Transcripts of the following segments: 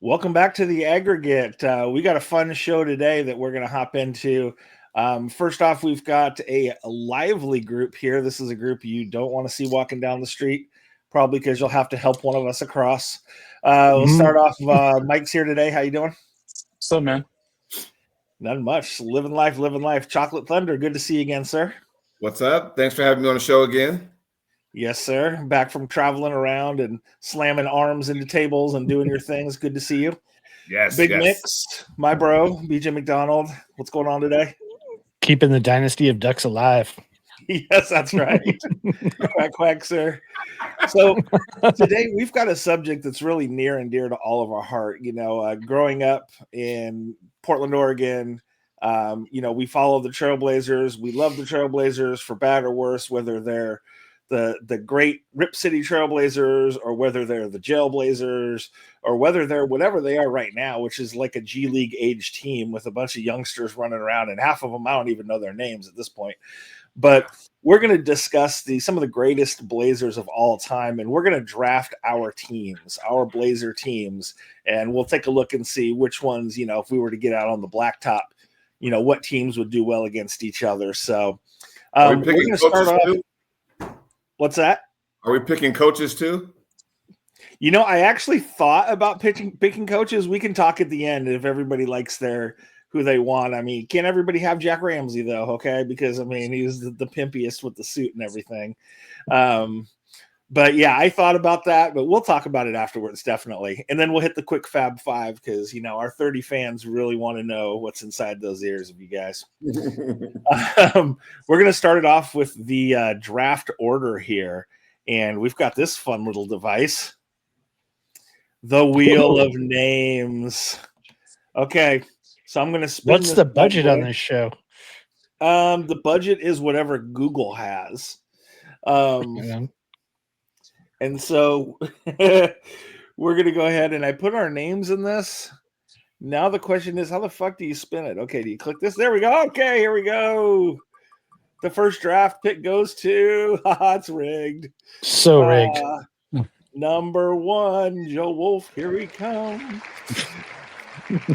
Welcome back to the Aggregate. We got a fun show today that we're going to hop into. First off, we've got a lively group here. This is a group you don't want to see walking down the street, probably because you'll have to help one of us across. We'll start off. Mike's here today. How you doing? What's up, man? Not much. Living life. Chocolate Thunder. Good to see you again, sir. What's up? Thanks for having me on the show again. Yes, sir. Back from traveling around and slamming arms into tables and doing your things. Good to see you. Yes. Big Mix, my bro, BJ McDonald. What's going on today? Keeping the dynasty of Ducks alive. Yes, that's right. quack, sir. So today we've got a subject that's really near and dear to all of our heart. You know, growing up in Portland, Oregon, we follow the Trailblazers. We love the Trailblazers for bad or worse, whether they're the great Rip City Trailblazers or whether they're the Jailblazers or whether they're whatever they are right now, which is like a G League age team with a bunch of youngsters running around, and half of them I don't even know their names at this point. But we're going to discuss some of the greatest Blazers of all time, and we're going to draft our teams, our Blazer teams, and we'll take a look and see which ones, if we were to get out on the blacktop, what teams would do well against each other. So we're going to start off. Too? What's that? Are we picking coaches too? I actually thought about picking coaches. We can talk at the end if everybody likes who they want. I mean, can't everybody have Jack Ramsey though? Okay, because he was the pimpiest with the suit and everything. But yeah, I thought about that, but we'll talk about it afterwards, definitely. And then we'll hit the quick Fab Five because our 30 fans really want to know what's inside those ears of you guys. We're going to start it off with the draft order here, and we've got this fun little device, the Wheel of Names. Okay, so I'm going to spin. What's the budget on this show? The budget is whatever Google has. And so we're going to go ahead and I put our names in this. Now the question is, how the fuck do you spin it? Okay, do you click this? There we go. Okay, here we go. The first draft pick goes to, it's rigged. So rigged. Number 1, Joe Wolf. Here he comes.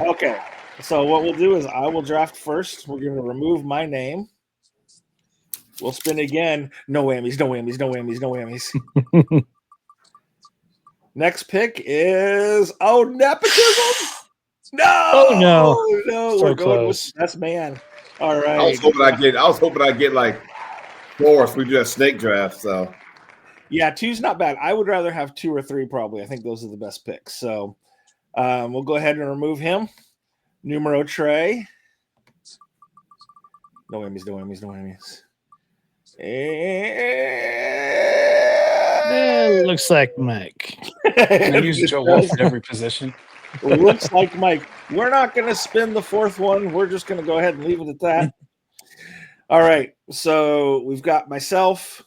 Okay, so what we'll do is I will draft first. We're going to remove my name. We'll spin again. No whammies. Next pick is nepotism. No. Oh no. So we're going with best man. All right. I was hoping I'd get like 4 if we do a snake draft. So yeah, 2's not bad. I would rather have 2 or 3 probably. I think those are the best picks. So we'll go ahead and remove him. Numero Trey. No whammies. It looks like Mike. Can I use Joe Wolf in every position? Looks like Mike. We're not going to spin the 4th one. We're just going to go ahead and leave it at that. All right. So we've got myself,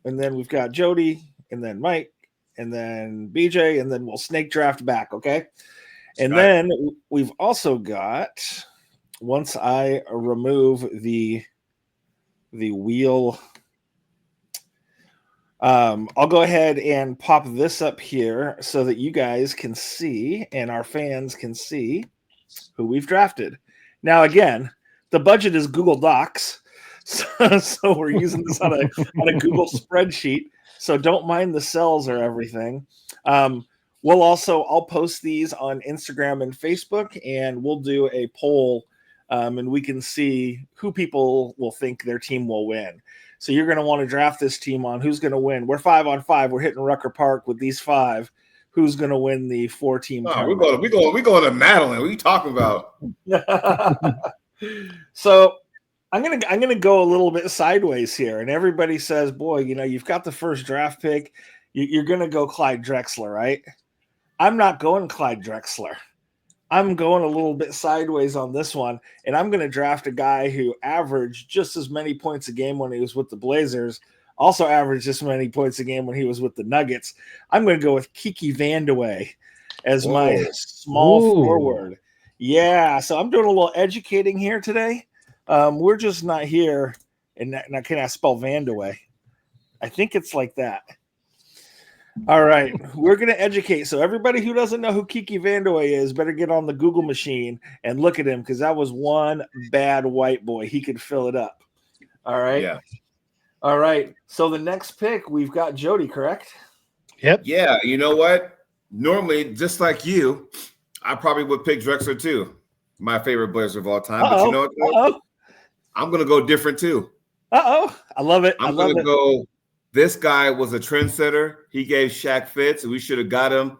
and then we've got Jody, and then Mike, and then BJ, and then we'll snake draft back. Okay. And then we've also got, once I remove the wheel, I'll go ahead and pop this up here so that you guys can see and our fans can see who we've drafted. Now, again, the budget is Google Docs, so we're using this on a Google spreadsheet. So don't mind the cells or everything. I'll post these on Instagram and Facebook, and we'll do a poll. And we can see who people will think their team will win. So you're going to want to draft this team on who's going to win. We're 5-on-5. We're hitting Rucker Park with these 5. Who's going to win the 4-team? We're going to Madeline. What are you talking about? So I'm gonna go a little bit sideways here, and everybody says, "Boy, you've got the first draft pick. You're going to go Clyde Drexler, right?" I'm not going Clyde Drexler. I'm going a little bit sideways on this one, and I'm going to draft a guy who averaged just as many points a game when he was with the Blazers, also averaged just as many points a game when he was with the Nuggets. I'm going to go with Kiki Vandeweghe as my small forward. Yeah, so I'm doing a little educating here today. We're just not here, and can I spell Vandeweghe? I think it's like that. All right, we're going to educate. So everybody who doesn't know who Kiki Vandeweghe is better get on the Google machine and look at him because that was one bad white boy. He could fill it up. All right. Yeah. All right. So the next pick, we've got Jody, correct? Yep. Yeah. You know what? Normally, just like you, I probably would pick Drexler too. My favorite Blazer of all time. But you know what? I'm going to go different too. I love it. I'm going to go. This guy was a trendsetter. He gave Shaq fits, and we should have got him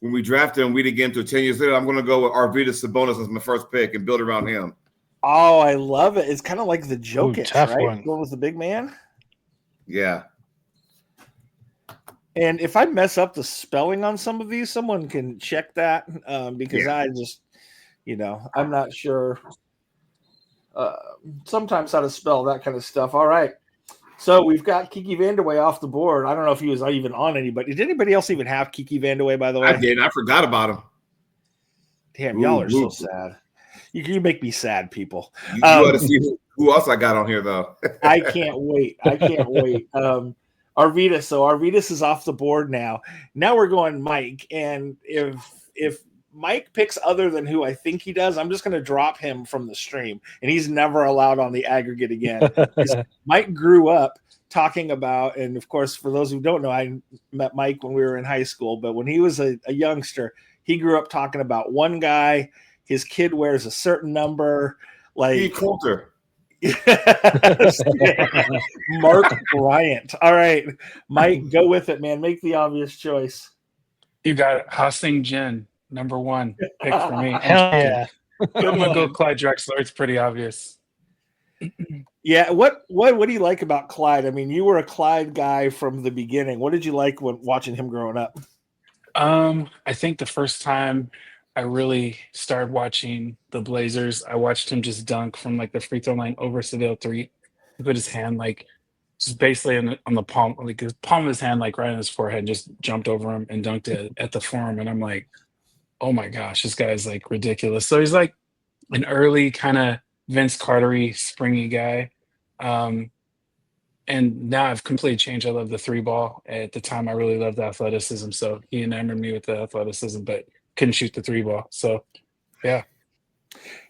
when we drafted him. We didn't get him until 10 years later. I'm going to go with Arvydas Sabonis as my first pick and build around him. Oh, I love it. It's kind of like the Jokic, tough right? one. Going with the big man. Yeah. And if I mess up the spelling on some of these, someone can check that because I just, I'm not sure sometimes how to spell that kind of stuff. All right. So we've got Kiki Vandeweghe off the board. I don't know if he was even on anybody. Did anybody else even have Kiki Vandeweghe, by the way? I did. I forgot about him. Damn, y'all are so sad. You make me sad, people. You ought to see who else I got on here, though. I can't wait. Arvydas. So Arvydas is off the board now. Now we're going Mike. And if Mike picks other than who I think he does, I'm just going to drop him from the stream. And he's never allowed on the aggregate again. Mike grew up talking about, and of course, for those who don't know, I met Mike when we were in high school. But when he was a youngster, he grew up talking about one guy. His kid wears a certain number. Like Steve Coulter. Mark Bryant. All right, Mike, go with it, man. Make the obvious choice. You got Hosting Jin, number one pick for me. Hell yeah. I'm gonna go Clyde Drexler. It's pretty obvious. Yeah. What do you like about Clyde? I mean, you were a Clyde guy from the beginning. What did you like when watching him growing up? I think the first time I really started watching the Blazers, I watched him just dunk from like the free throw line over Seville 3. He put his hand like just basically on the palm, like his palm of his hand, like right on his forehead, and just jumped over him and dunked it at the forum. And I'm like, oh my gosh, this guy is like ridiculous. So he's like an early kind of Vince Carter-y, springy guy. And now I've completely changed. I love the three ball. At the time, I really loved the athleticism. So he enamored me with the athleticism, but couldn't shoot the three ball. So, yeah.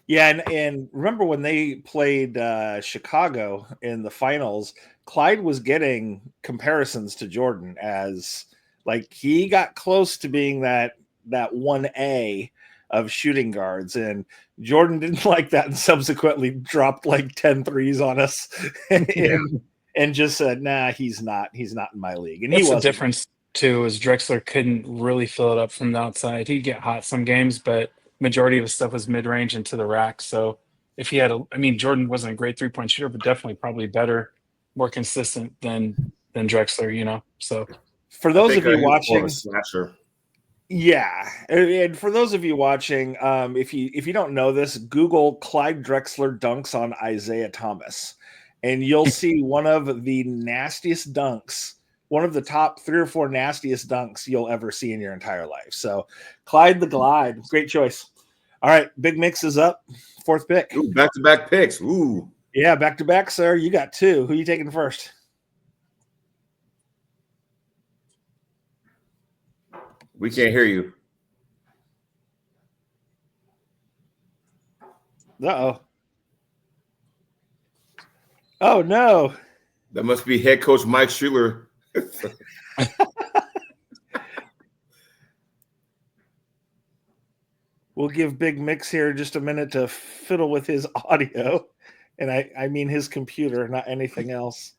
Yeah, and remember when they played Chicago in the finals, Clyde was getting comparisons to Jordan as like he got close to being that 1A of shooting guards, and Jordan didn't like that and subsequently dropped like 10 threes on us and just said, nah, he's not in my league. And That's he was the difference too, is Drexler couldn't really fill it up from the outside. He'd get hot some games, but majority of his stuff was mid-range and to the rack. So if he had Jordan wasn't a great three-point shooter, but definitely probably better, more consistent than Drexler, So for those of you watching, yeah, and for those of you watching, if you don't know this, Google Clyde Drexler dunks on Isaiah Thomas, and you'll see one of the nastiest dunks, one of the top 3 or 4 nastiest dunks you'll ever see in your entire life. So Clyde the Glide, great choice. All right, Big Mix is up, 4th pick. Ooh, back-to-back picks. Ooh. Yeah, back-to-back, sir. You got 2. Who are you taking first? We can't hear you. Uh-oh. Oh, no. That must be head coach Mike Schuler. We'll give Big Mix here just a minute to fiddle with his audio. And I mean his computer, not anything else.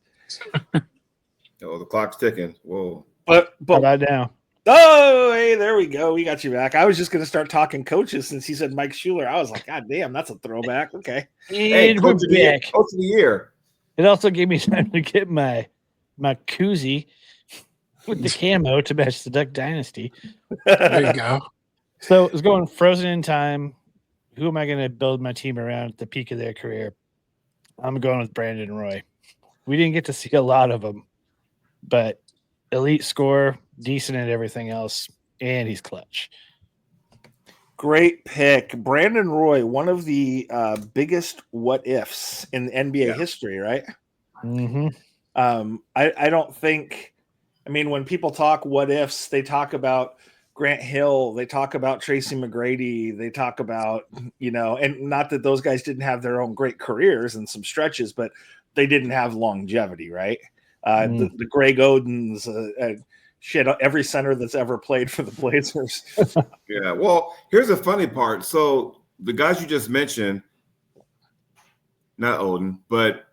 Oh, the clock's ticking. Whoa. But Right now. oh, hey, there we go. We got you back. I was just going to start talking coaches since he said Mike Schuler. I was like, God damn, that's a throwback. Okay. Hey, And coach we're back. Coach of the year. It also gave me time to get my koozie with the camo to match the Duck Dynasty. there you go. So it's going frozen in time. Who am I going to build my team around at the peak of their career? I'm going with Brandon Roy. We didn't get to see a lot of him, but elite scorer, decent at everything else, and he's clutch. Great pick. Brandon Roy, one of the biggest what ifs in NBA history, right? Mm-hmm. I don't think I mean, when people talk what ifs, they talk about Grant Hill, they talk about Tracy McGrady, they talk about, and not that those guys didn't have their own great careers and some stretches, but they didn't have longevity, right? The Greg Odens, shit, every center that's ever played for the Blazers. Yeah. Well, here's the funny part. So the guys you just mentioned, not Oden, but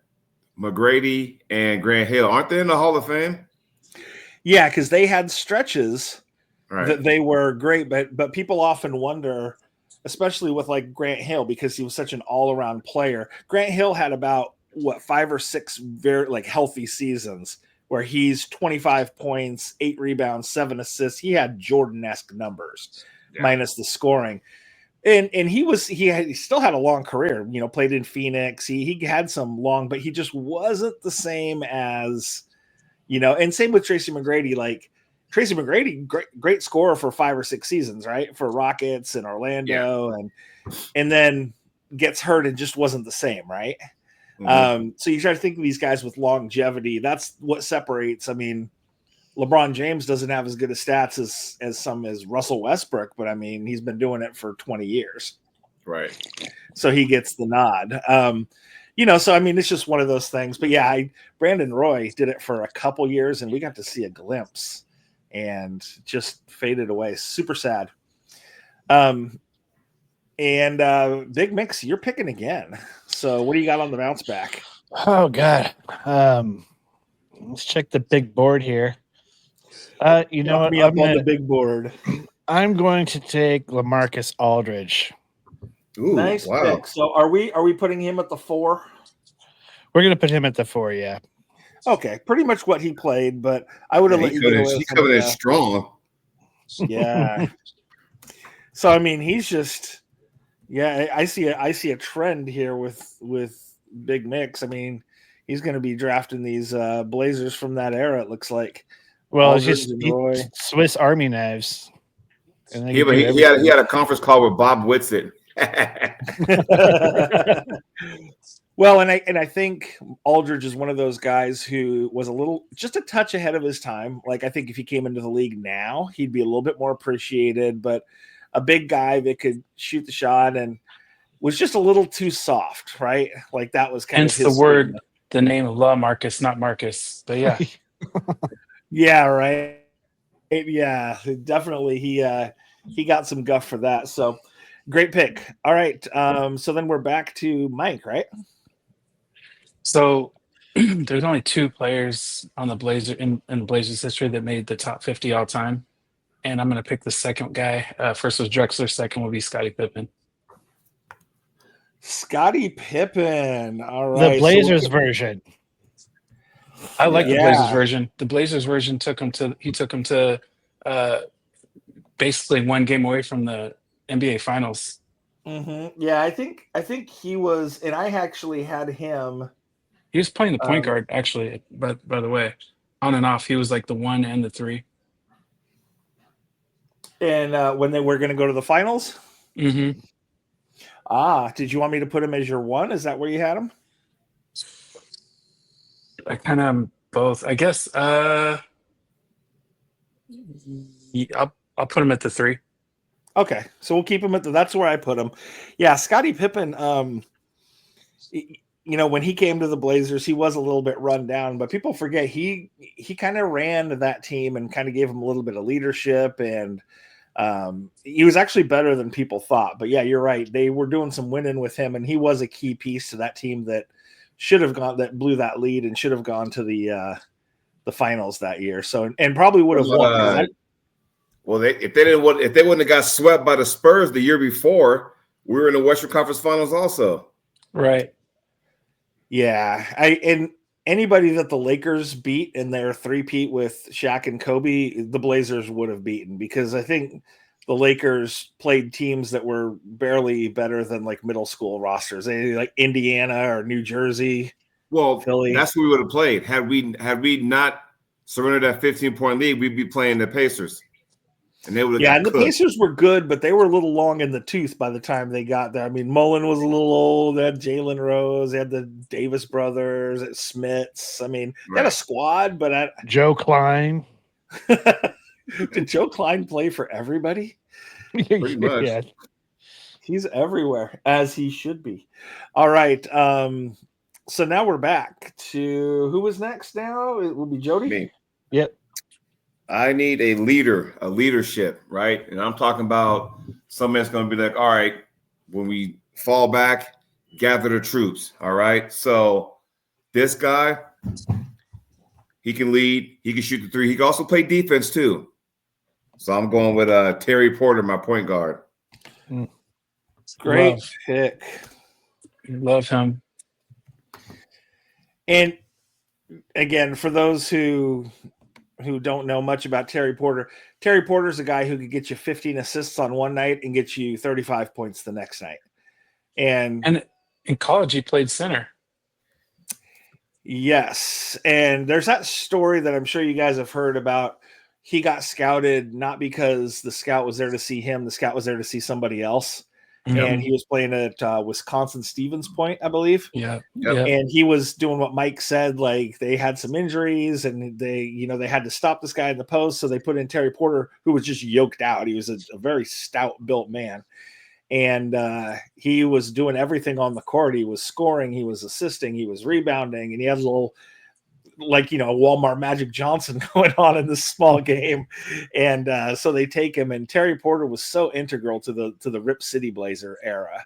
McGrady and Grant Hill, aren't they in the Hall of Fame? Yeah, because they had stretches Right. that they were great, but people often wonder, especially with like Grant Hill, because he was such an all-around player. Grant Hill had about 5 or 6 very like healthy seasons where he's 25 points, 8 rebounds, 7 assists. He had Jordan-esque numbers, minus the scoring. And he still had a long career, played in Phoenix. He had some long, but he just wasn't the same as, and same with Tracy McGrady. Like Tracy McGrady, great scorer for 5 or 6 seasons, right? For Rockets and Orlando, and then gets hurt and just wasn't the same, right? Mm-hmm. So you try to think of these guys with longevity. That's what separates. I mean, LeBron James doesn't have as good of stats as Russell Westbrook, but I mean, he's been doing it for 20 years. Right. So he gets the nod. So I mean, it's just one of those things. But yeah, Brandon Roy did it for a couple years, and we got to see a glimpse, and just faded away. Super sad. And Big Mix, you're picking again. So what do you got on the bounce back? Oh God. Let's check the big board here. You know what? I'm on the big board. I'm going to take LaMarcus Aldridge. Ooh, nice pick. So are we putting him at the 4? We're gonna put him at the 4, yeah. Okay, pretty much what he played, but I would have let you get away. He's coming in strong. Yeah. So I mean, he's just I see a trend here with Big Mix. I mean, he's going to be drafting these Blazers from that era. It looks like. Well, it's just Swiss Army knives. And he had a conference call with Bob Whitsitt. Well, and I think Aldridge is one of those guys who was just a touch ahead of his time. Like, I think if he came into the league now, he'd be a little bit more appreciated, but a big guy that could shoot the shot and was just a little too soft, right? Like that was kind of his the word, statement. The name of LaMarcus, not Marcus, but yeah. Yeah, right. Yeah, definitely. He got some guff for that. So great pick. All right. So then we're back to Mike, right? So there's only 2 players on the Blazer in Blazers history that made the top 50 all time. And I'm going to pick the second guy. First was Drexler. Second will be Scottie Pippen. Scottie Pippen. All right. The Blazers version. I like the Blazers version. The Blazers version took him to basically 1 game away from the NBA Finals. Mm-hmm. Yeah, I think he was, and I actually had him. He was playing the point guard, actually. By the way, on and off, he was like the 1 and the 3. And when they were going to go to the finals? Mm-hmm. Did you want me to put him as your 1? Is that where you had him? I kind of both. I guess I'll put him at the 3. Okay, so we'll keep him at that's where I put him. Yeah, Scottie Pippen, when he came to the Blazers, he was a little bit run down, but people forget he kind of ran that team and kind of gave him a little bit of leadership, and he was actually better than people thought. But yeah, you're right. They were doing some winning with him, and he was a key piece to that team that blew that lead and should have gone to the finals that year. So, and probably would have won. Well, if they wouldn't have got swept by the Spurs the year before, we were in the Western Conference Finals also. Right. Yeah. And anybody that the Lakers beat in their 3-peat with Shaq and Kobe, the Blazers would have beaten, because I think the Lakers played teams that were barely better than like middle school rosters. They like Indiana or New Jersey. Well, Philly. That's who we would have played. Had we not surrendered that 15-point lead, we'd be playing the Pacers. And they would have and the Pacers were good, but they were a little long in the tooth by the time they got there. I mean, Mullen was a little old. They had Jalen Rose. They had the Davis brothers, Smits. I mean, they had a squad, but Joe Klein. Did Joe Klein play for everybody? Pretty much. Yeah. He's everywhere, as he should be. All right. So now we're back to who was next now? It will be Jody. Me. Yep. I need a leadership, right? And I'm talking about someone that's going to be like, all right, when we fall back, gather the troops. All right. So this guy, he can lead. He can shoot the three. He can also play defense too. So I'm going with Terry Porter, my point guard. Great pick. Love him. And again, for those who don't know much about Terry Porter's a guy who could get you 15 assists on one night and get you 35 points the next night. And in college, he played center. Yes. And there's that story that I'm sure you guys have heard about. He got scouted not because the scout was there to see him. The scout was there to see somebody else. And he was playing at Wisconsin Stevens Point, I believe. Yeah. And he was doing what Mike said, like they had some injuries and they had to stop this guy in the post. So they put in Terry Porter, who was just yoked out. He was a very stout built man. And he was doing everything on the court. He was scoring, he was assisting, he was rebounding, and he had a little, Walmart Magic Johnson going on in this small game. And so they take him, and Terry Porter was so integral to the Rip City Blazer era,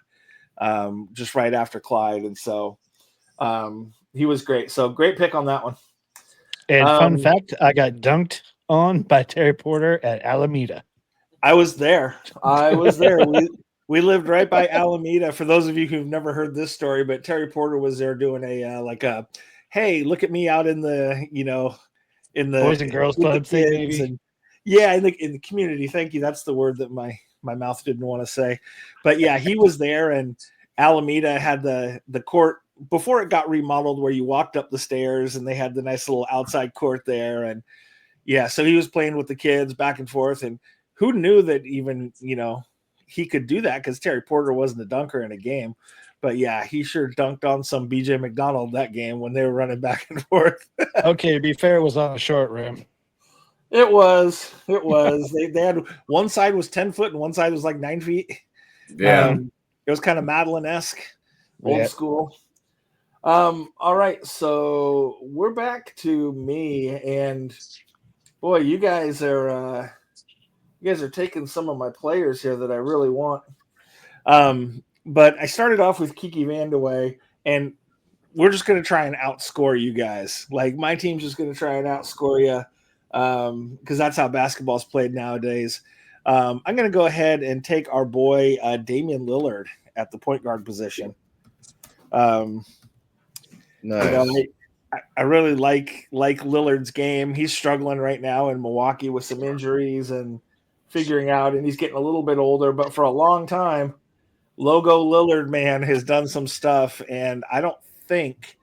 just right after Clyde. And so he was great. So great pick on that one. And fun fact, I got dunked on by Terry Porter at Alameda. I was there. We lived right by Alameda. For those of you who've never heard this story, but Terry Porter was there doing a hey, look at me out in the Boys and Girls Club thing, maybe. And, yeah, in the community. Thank you. That's the word that my mouth didn't want to say. But yeah, he was there, and Alameda had the court before it got remodeled where you walked up the stairs, and they had the nice little outside court there. And yeah, so he was playing with the kids back and forth, and who knew that even, he could do that, because Terry Porter wasn't a dunker in a game. But yeah, he sure dunked on some BJ McDonald that game when they were running back and forth. Okay, to be fair, it was on a short rim. It was. They had one side was 10 foot and one side was like 9 feet. Yeah. It was kind of Madeline-esque, old school. All right, so we're back to me, and boy, you guys are taking some of my players here that I really want. But I started off with Kiki Vandeweghe, and we're just going to try and outscore you guys. Like, my team's just going to try and outscore you, because that's how basketball's played nowadays. I'm going to go ahead and take our boy Damian Lillard at the point guard position. Nice. I really like Lillard's game. He's struggling right now in Milwaukee with some injuries and figuring out, and he's getting a little bit older, but for a long time, Logo Lillard, man, has done some stuff, and I don't think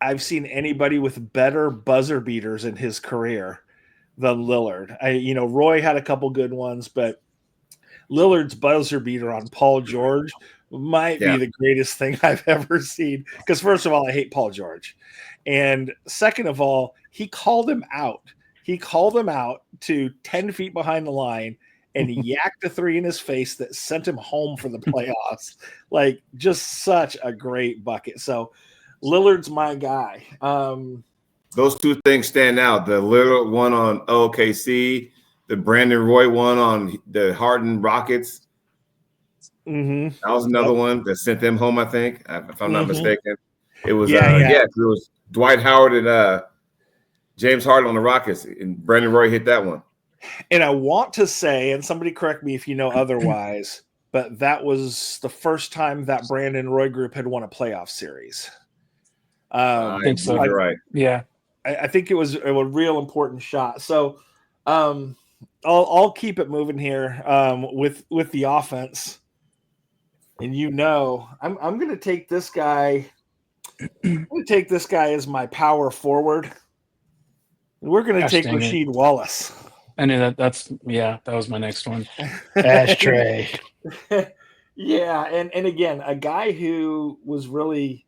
I've seen anybody with better buzzer beaters in his career than Lillard. Roy had a couple good ones, but Lillard's buzzer beater on Paul George might be the greatest thing I've ever seen. Because first of all, I hate Paul George. And second of all, he called him out. He called him out to 10 feet behind the line and yacked a three in his face that sent him home for the playoffs. Like, just such a great bucket. So Lillard's my guy. Those two things stand out. The Lillard one on OKC, the Brandon Roy one on the Harden Rockets. Mm-hmm. That was another one that sent them home, I think, if I'm not mistaken. It was it was Dwight Howard and James Harden on the Rockets, and Brandon Roy hit that one. And I want to say, and somebody correct me if you know otherwise, but that was the first time that Brandon Roy group had won a playoff series. I think so. You're right. Yeah. I think it was a real important shot. So I'll keep it moving here with the offense. And I'm going to take this guy. I'm going to take this guy as my power forward. We're going to take Rasheed Wallace. I knew that. That was my next one. Ashtray. Yeah, and again, a guy who was really,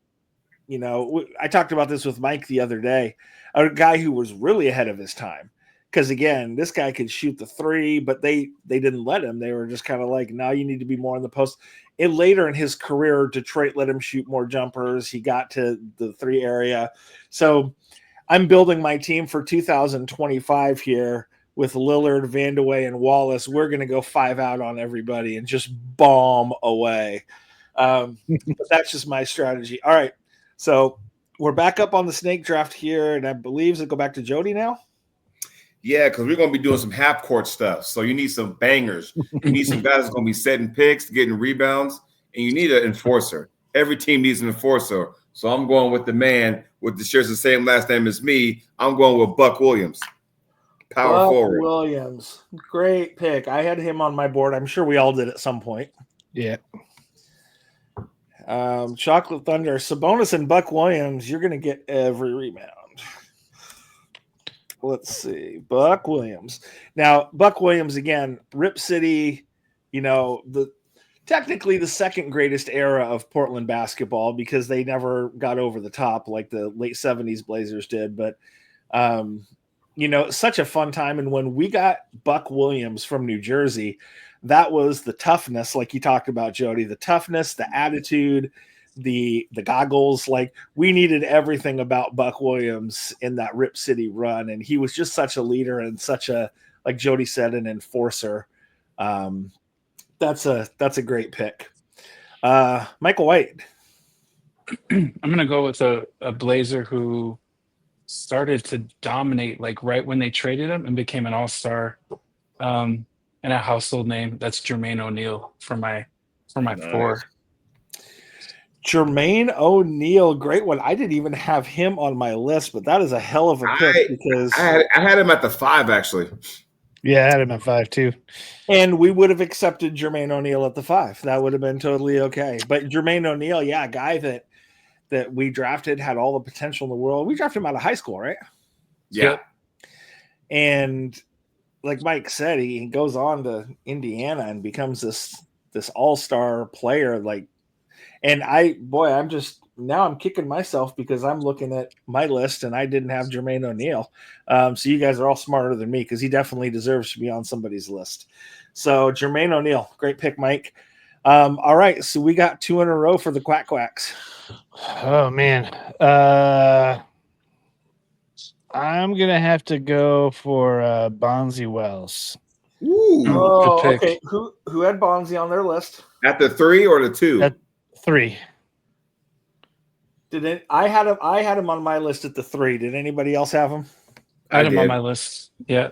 I talked about this with Mike the other day. A guy who was really ahead of his time. because again, this guy could shoot the three, but they didn't let him. They were just kind of like, no, you need to be more in the post. And later in his career, Detroit let him shoot more jumpers. He got to the three area. So I'm building my team for 2025 here with Lillard, Vandeweghe, and Wallace. We're going to go 5 out on everybody and just bomb away. But that's just my strategy. All right. So we're back up on the snake draft here, and I believe go back to Jody now. Yeah, because we're going to be doing some half court stuff. So you need some bangers. You need some guys that's going to be setting picks, getting rebounds, and you need an enforcer. Every team needs an enforcer. So I'm going with the man with the shares the same last name as me. I'm going with Buck Williams. Power forward. Williams. Great pick. I had him on my board. I'm sure we all did at some point. Yeah. Chocolate Thunder, Sabonis and Buck Williams, you're going to get every rebound. Let's see. Buck Williams. Now, Buck Williams, again, Rip City, technically the second greatest era of Portland basketball because they never got over the top like the late 70s Blazers did. But, such a fun time. And when we got Buck Williams from New Jersey, that was the toughness, like you talked about, Jody, the toughness, the attitude, the goggles. Like we needed everything about Buck Williams in that Rip City run. And he was just such a leader and such a, like Jody said, an enforcer. That's a great pick. Michael White. I'm going to go with a Blazer who started to dominate like right when they traded him and became an all-star. And a household name. That's Jermaine O'Neal for my Nice. 4. Jermaine O'Neal, great one. I didn't even have him on my list, but that is a hell of a pick because I had him at the 5 actually. Yeah, I had him at 5 too. And we would have accepted Jermaine O'Neal at the 5. That would have been totally okay. But Jermaine O'Neal, yeah, a guy that we drafted had all the potential in the world. We drafted him out of high school, right? Yeah. Yep. And like Mike said, he goes on to Indiana and becomes this all-star player. Like, and I'm kicking myself because I'm looking at my list and I didn't have Jermaine O'Neal. So you guys are all smarter than me because he definitely deserves to be on somebody's list. So Jermaine O'Neal, great pick, Mike. All right, so we got 2 in a row for the Quack Quacks. Oh man. I'm gonna have to go for Bonzi Wells. Ooh. Oh, Good pick. okay. Who had Bonzi on their list? At the 3 or the 2? At 3. I had him on my list at the 3. Did anybody else have him? I had him on did. my list. Yeah.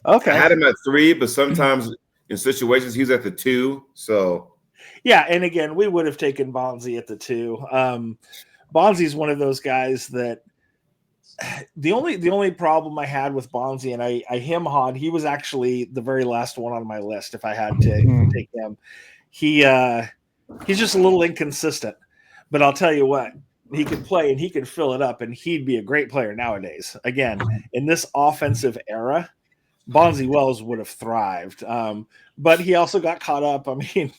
Okay. I had him at 3, but sometimes in situations he's at the 2. So Yeah, and again, we would have taken Bonzi at the 2. Bonzi's one of those guys that the only problem I had with Bonzi, and I him-hawed, he was actually the very last one on my list if I had to take him. He's just a little inconsistent, but I'll tell you what, he could play and he could fill it up, and he'd be a great player nowadays. Again, in this offensive era, Bonzi Wells would have thrived, but he also got caught up. I mean,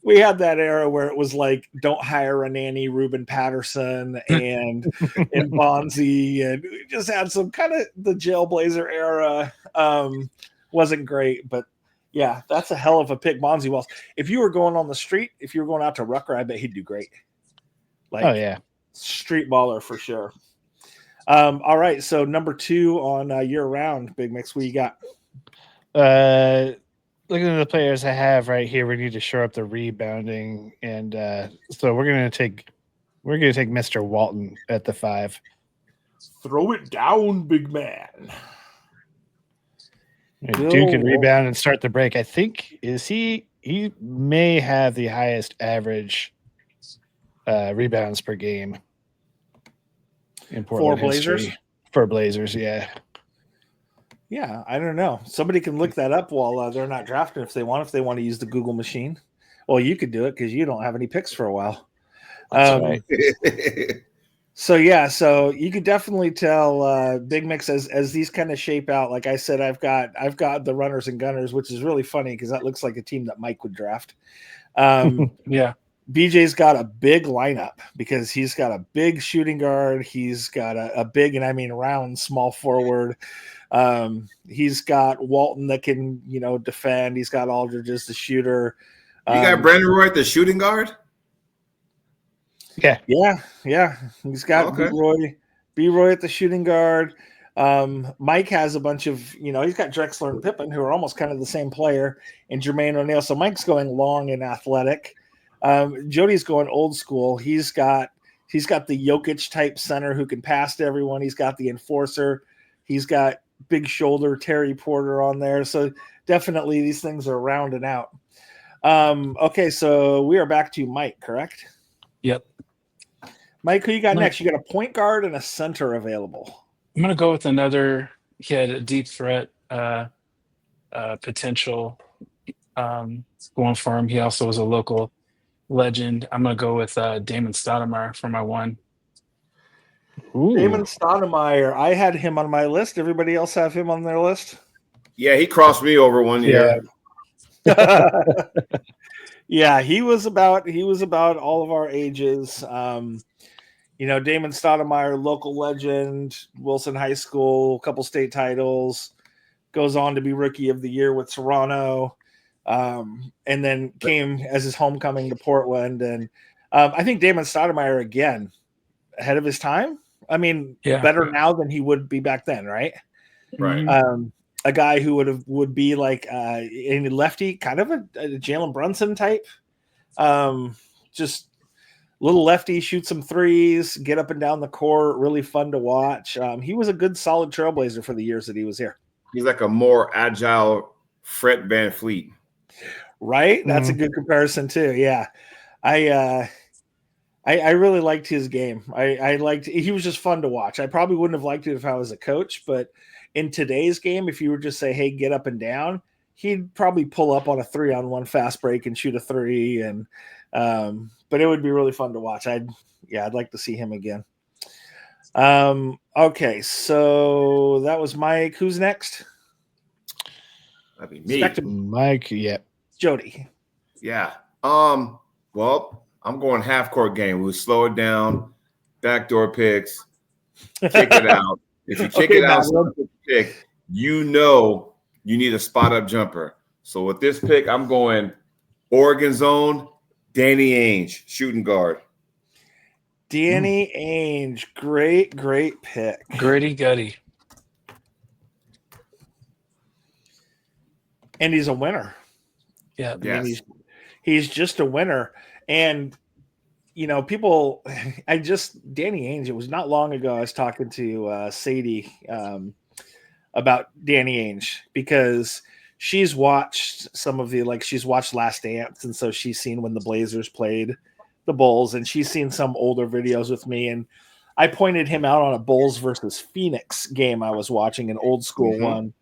we had that era where it was like, don't hire a nanny, Ruben Patterson and Bonzi, and we just had some kind of the Jailblazer era. Wasn't great, but yeah, that's a hell of a pick, Bonzi Wells. If you were going on the street, if you were going out to Rucker, I bet he'd do great. Like, Oh yeah. street baller for sure. All right, so number 2 on year round, Big Mix, what you got? Looking at the players I have right here, we need to shore up the rebounding, and so we're gonna take Mr. Walton at the 5. Throw it down, big man. Dude can rebound and start the break. I think he may have the highest average rebounds per game in Portland Blazers? history. For Blazers, yeah. Yeah, I don't know. Somebody can look that up while they're not drafting if they want to use the Google machine. Well, you could do it because you don't have any picks for a while. That's right. So you could definitely tell Big Mix as these kind of shape out. Like I said, I've got the runners and gunners, which is really funny because that looks like a team that Mike would draft. Yeah. BJ's got a big lineup because he's got a big shooting guard. He's got a big, and I mean round, small forward. He's got Walton that can, defend. He's got Aldridge as the shooter. You got Brandon Roy at the shooting guard? Yeah. He's got B. Roy at the shooting guard. Mike has a bunch of, he's got Drexler and Pippen, who are almost kind of the same player, and Jermaine O'Neal. So Mike's going long and athletic. Jody's going old school. He's got the Jokic type center who can pass to everyone. He's got the enforcer. He's got big shoulder Terry Porter on there. So definitely these things are rounding out. Okay, so we are back to Mike, correct? Yep. Mike, who you got next? You got a point guard and a center available. I'm going to go with another. He had a deep threat potential going for him. He also was a local legend. I'm going to go with Damon Stoudemire for my one. Ooh. Damon Stoudemire. I had him on my list. Everybody else have him on their list? Yeah, he crossed me over one year. Yeah, he was about all of our ages. Damon Stoudemire, local legend, Wilson High School, a couple state titles, goes on to be Rookie of the Year with Toronto, and then came as his homecoming to Portland. And I think Damon Stoudemire, again, ahead of his time. I mean, better now than he would be back then, right? Right. A guy who would be like a lefty, kind of a Jalen Brunson type. Just little lefty, shoot some threes, get up and down the court, really fun to watch. He was a good, solid Trailblazer for the years that he was here. He's like a more agile Fred VanVleet. Right? That's a good comparison too. Yeah. I really liked his game. He was just fun to watch. I probably wouldn't have liked it if I was a coach, but in today's game, if you were just say, hey, get up and down, he'd probably pull up on a 3-on-1 fast break and shoot a three. And, but it would be really fun to watch. I'd like to see him again. Okay. So that was Mike. Who's next? That'd be me. Mike. Yeah. Jody. Yeah. Well, I'm going half court game. We'll slow it down, backdoor picks, kick it out. If you kick it out, you need a spot up jumper. So with this pick, I'm going Oregon's own Danny Ainge, shooting guard. Danny Ainge, great pick. Gritty gutty. And he's a winner. Yeah. He's just a winner. And Danny Ainge, it was not long ago I was talking to Sadie about Danny Ainge, because she's watched she's watched Last Dance, and so she's seen when the Blazers played the Bulls, and she's seen some older videos with me, and I pointed him out on a Bulls versus Phoenix game I was watching, an old school one.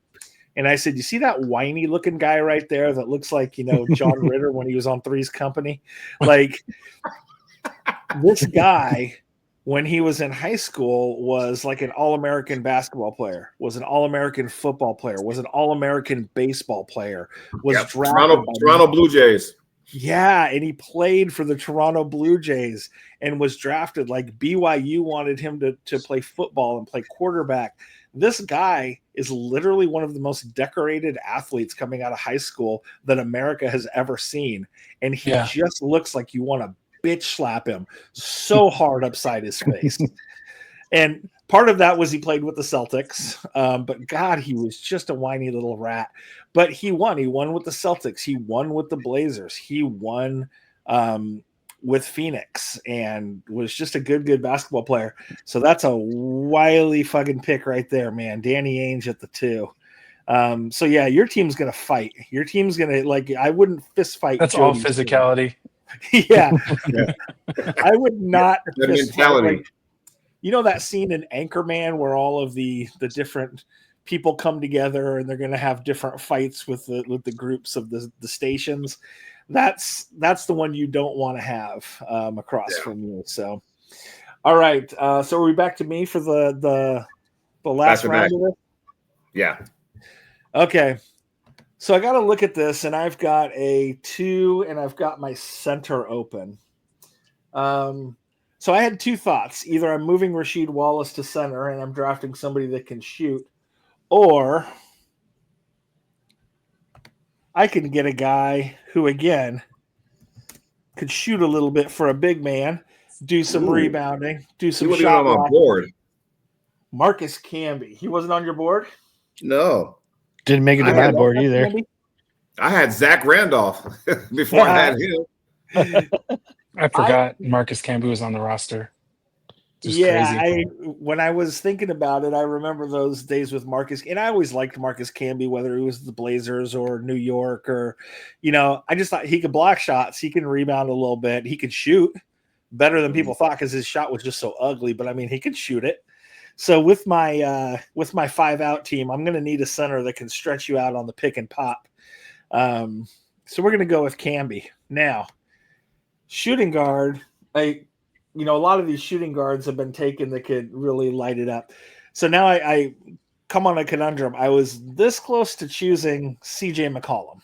And I said, you see that whiny looking guy right there that looks like, John Ritter when he was on Three's Company? Like, this guy, when he was in high school, was like an All-American basketball player, was an All-American football player, was an All-American baseball player, was drafted by Toronto Blue Jays. Yeah, and he played for the Toronto Blue Jays and was drafted. Like, BYU wanted him to play football and play quarterback. This guy is literally one of the most decorated athletes coming out of high school that America has ever seen. And he just looks like you want to bitch slap him so hard upside his face. And part of that was he played with the Celtics. But God, he was just a whiny little rat. But he won. He won with the Celtics. He won with the Blazers. He won with Phoenix and was just a good basketball player. So that's a wily fucking pick right there, man. Danny Ainge at the 2. So yeah, your team's gonna fight. Your team's gonna I wouldn't fist fight. That's all physicality. Yeah. I would not fist fight. That scene in Anchorman where all of the different people come together and they're gonna have different fights with the groups of the stations. That's the one you don't want to have across from you. So, all right. So are we back to me for the last round of it? Yeah. Okay. So I got to look at this, and I've got a 2, and I've got my center open. So I had 2 thoughts. Either I'm moving Rasheed Wallace to center, and I'm drafting somebody that can shoot, Or I can get a guy who, again, could shoot a little bit for a big man, do some rebounding, do He some wasn't even shot on my blocking. board. Marcus Camby. He wasn't on your board? No, Didn't make it to I my had board either. Camby? I had Zach Randolph before I had him. I forgot Marcus Camby was on the roster. Just crazy. When I was thinking about it, I remember those days with Marcus, and I always liked Marcus Camby, whether it was the Blazers or New York, or, I just thought he could block shots, he can rebound a little bit, he could shoot better than people thought because his shot was just so ugly. But I mean, he could shoot it. So with my 5-out team, I'm going to need a center that can stretch you out on the pick and pop. So we're going to go with Camby. Now, shooting guard, a lot of these shooting guards have been taken that could really light it up. So now I come on a conundrum. I was this close to choosing CJ McCollum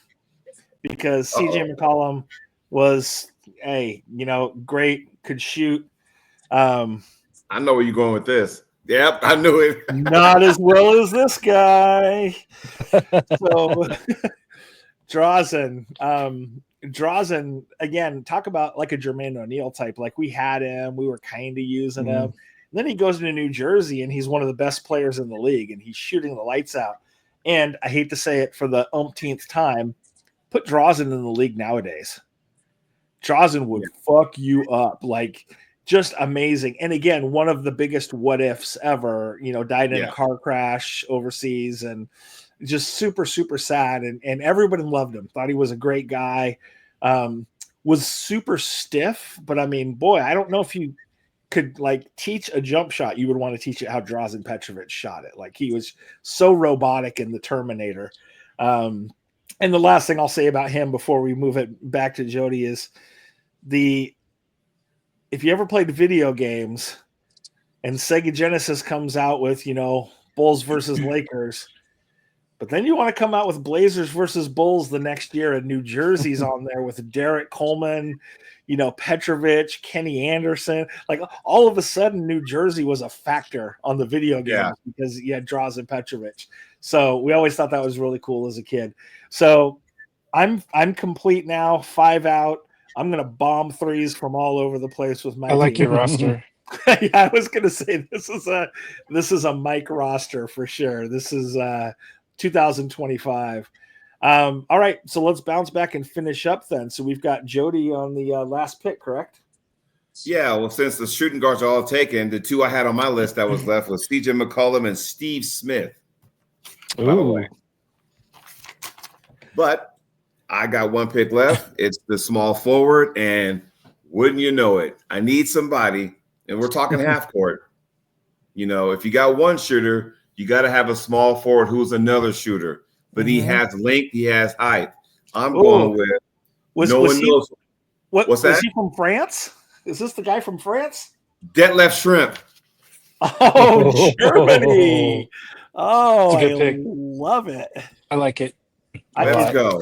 because CJ McCollum was, great, could shoot. I know where you're going with this. Yep, I knew it. Not as well as this guy. So Drazen. Drazen, again, talk about like a Jermaine O'Neal type. Like we had him, we were kind of using him. And then he goes to New Jersey and he's one of the best players in the league and he's shooting the lights out. And I hate to say it for the umpteenth time, put Drazen in the league nowadays. Drazen would fuck you up. Like just amazing. And again, one of the biggest what ifs ever, died in a car crash overseas and just super, super sad. And everybody loved him, thought he was a great guy, was super stiff. But I mean, boy, I don't know if you could like teach a jump shot, you would want to teach it how Drazen Petrovic shot it. Like he was so robotic in the Terminator. And the last thing I'll say about him before we move it back to Jody is if you ever played video games and Sega Genesis comes out with, Bulls versus Lakers, but then you want to come out with Blazers versus Bulls the next year, and New Jersey's on there with Derek Coleman, Petrovic, Kenny Anderson. Like all of a sudden, New Jersey was a factor on the video games because you had Drazen Petrovic. So we always thought that was really cool as a kid. So I'm complete now, 5 out. I'm gonna bomb threes from all over the place with my I like team. your roster. Yeah, I was gonna say this is a Mike roster for sure. This is 2025. All right, so let's bounce back and finish up then. So we've got Jody on the last pick, correct? Yeah, well, since the shooting guards are all taken, the two I had on my list that was left was CJ McCollum and Steve Smith. By the way. But I got one pick left. It's the small forward, and wouldn't you know it, I need somebody, and we're talking half court. If you got one shooter, you got to have a small forward who's another shooter, but he has length, he has height. I'm going with What's that? Was he from France? Is this the guy from France? Detlef Shrimp. Oh, Germany. Oh, That's a good pick. Love it. I like it. Let's go.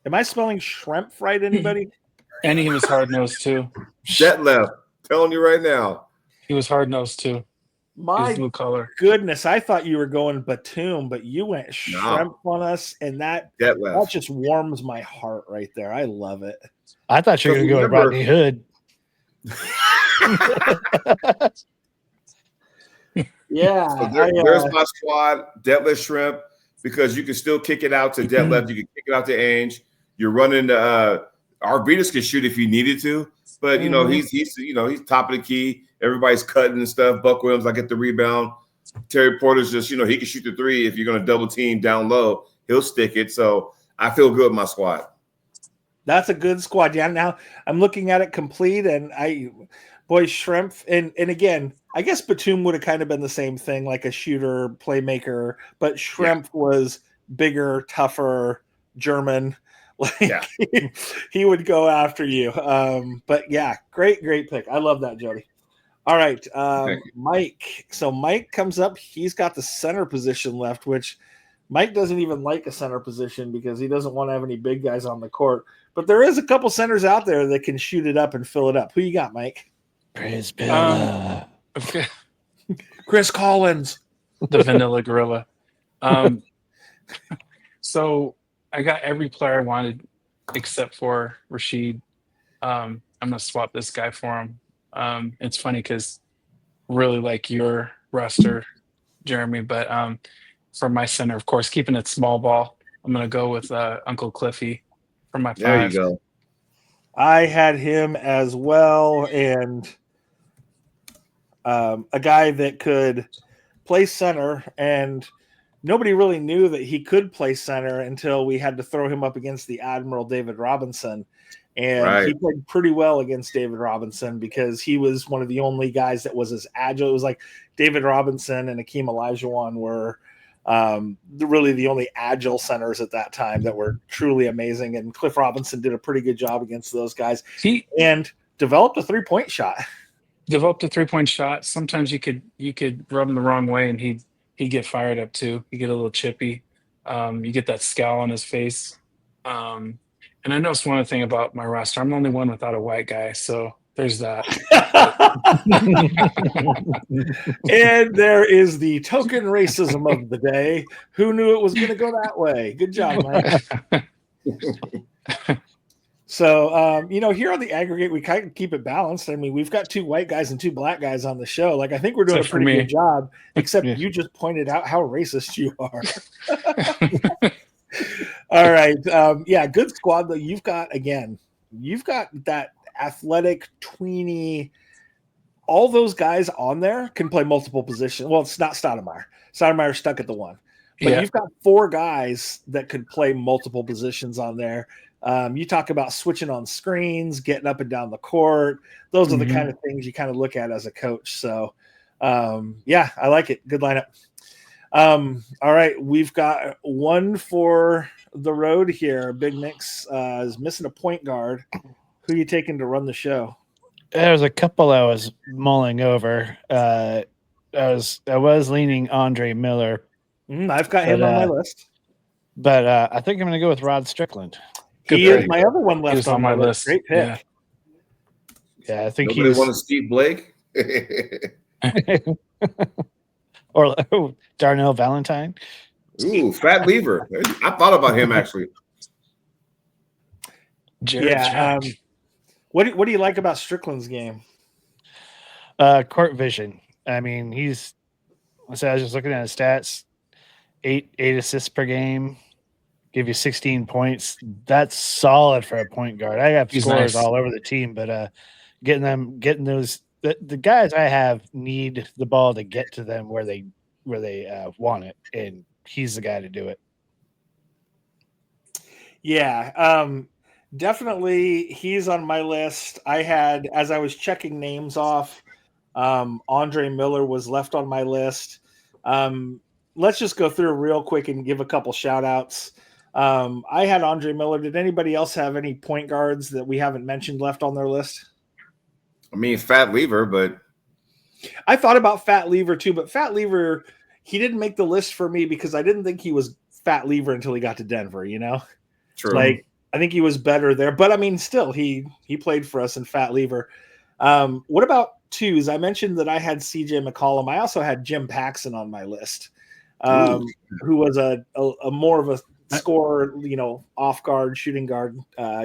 Am I spelling shrimp right, anybody? And he was hard-nosed too. Detlef, telling you right now. He was hard-nosed too. My blue collar. Goodness, I thought you were going Batum, but you went shrimp on us, and that just warms my heart right there. I love it. I thought you were going to go to Rodney Hood. Yeah. So there's my squad, Detlef Shrimp, because you can still kick it out to Detlef. You can kick it out to Ainge. You're running Arvidas can shoot if you needed to, but he's top of the key. Everybody's cutting and stuff. Buck Williams, I get the rebound. Terry Porter's just, he can shoot the three. If you're going to double team down low, he'll stick it. So I feel good with my squad. That's a good squad. Yeah. Now I'm looking at it complete, and Shrimp, and again, I guess Batum would have kind of been the same thing, like a shooter, playmaker, but Shrimp was bigger, tougher, German. Like he would go after you. But yeah, great pick. I love that, Jody. All right, Mike. So Mike comes up. He's got the center position left, which Mike doesn't even like a center position because he doesn't want to have any big guys on the court. But there is a couple centers out there that can shoot it up and fill it up. Who you got, Mike? Chris Bella. Chris Collins. The Vanilla Gorilla. So I got every player I wanted except for Rashid. I'm gonna swap this guy for him. It's funny because really like your roster, Jeremy, but for my center, of course, keeping it small ball, I'm gonna go with Uncle Cliffy for my There you 5. go. I had him as well, and a guy that could play center, and nobody really knew that he could play center until we had to throw him up against the Admiral David Robinson. And he Right. played pretty well against David Robinson because he was one of the only guys that was as agile. It was like David Robinson and Akeem Olajuwon were really the only agile centers at that time that were truly amazing. And Cliff Robinson did a pretty good job against those guys and developed a 3-point shot. Developed a 3-point shot. Sometimes you could rub him the wrong way and he'd get fired up too. He'd get a little chippy. You get that scowl on his face. And I noticed one other thing about my roster. I'm the only one without a white guy, so there's that. And there is the token racism of the day. Who knew it was going to go that way? Good job, Mike. So, here on the aggregate, we kind of keep it balanced. I mean, we've got 2 white guys and 2 black guys on the show. Like, I think we're doing Except a pretty good job, except Yeah. you just pointed out how racist you are. All right. Good squad, though. You've got that athletic, tweeny, all those guys on there can play multiple positions. Well, it's not Stoudemire. Stoudemire's stuck at the 1. But you've got 4 guys that could play multiple positions on there. You talk about switching on screens, getting up and down the court. Those are the kind of things you kind of look at as a coach. So, I like it. Good lineup. All right. We've got one for the road here. Big Nick's is missing a point guard. Who are you taking to run the show? There's a couple I was mulling over. I was leaning Andre Miller. I've got him on my list. But I think I'm going to go with Rod Strickland. He is my other one left on my list. Great pick. Yeah, I think Nobody wanted Steve Blake. Or Darnell Valentine. Ooh, Fat Lever. I thought about him actually. What do you like about Strickland's game? Court vision. I mean, I was just looking at his stats. 8 assists per game. Give you 16 points. That's solid for a point guard. I have scores all over the team, but getting those the guys I have need the ball to get to them where they want it, and he's the guy to do it. Yeah, definitely he's on my list. I had, as I was checking names off, Andre Miller was left on my list. Let's just go through real quick and give a couple shout outs. I had Andre Miller. Did anybody else have any point guards that we haven't mentioned left on their list? I mean, Fat Lever, but I thought about Fat Lever too, but Fat Lever, he didn't make the list for me because I didn't think he was Fat Lever until he got to Denver, True. Like, I think he was better there, but I mean, still, he played for us in Fat Lever. What about twos? I mentioned that I had CJ McCollum. I also had Jim Paxson on my list, who was a more of a scorer, off guard, shooting guard,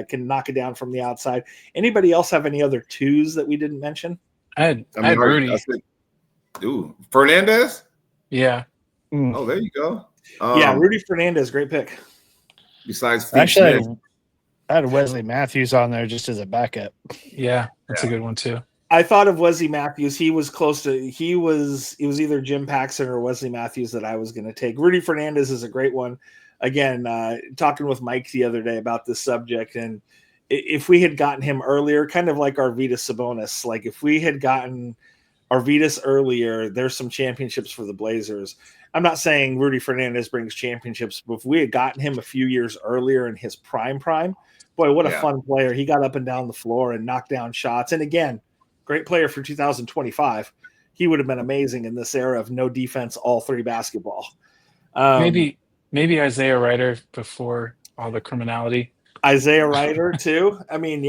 can knock it down from the outside. Anybody else have any other twos that we didn't mention? I had Rudy. Fernandez? Yeah. Oh, there you go. Rudy Fernandez, great pick. Besides Steve Actually, Smith. I had Wesley Matthews on there just as a backup. Yeah, that's a good one too. I thought of Wesley Matthews. He was it was either Jim Paxson or Wesley Matthews that I was going to take. Rudy Fernandez is a great one. Again, talking with Mike the other day about this subject, and if we had gotten him earlier, kind of like Arvydas Sabonis, like if we had gotten Arvydas earlier, there's some championships for the Blazers. I'm not saying Rudy Fernandez brings championships, but if we had gotten him a few years earlier in his prime, boy, what a fun player. He got up and down the floor and knocked down shots. And again, great player for 2025. He would have been amazing in this era of no defense, all three basketball. Maybe Isaiah Ryder before all the criminality. Isaiah Ryder too. I mean,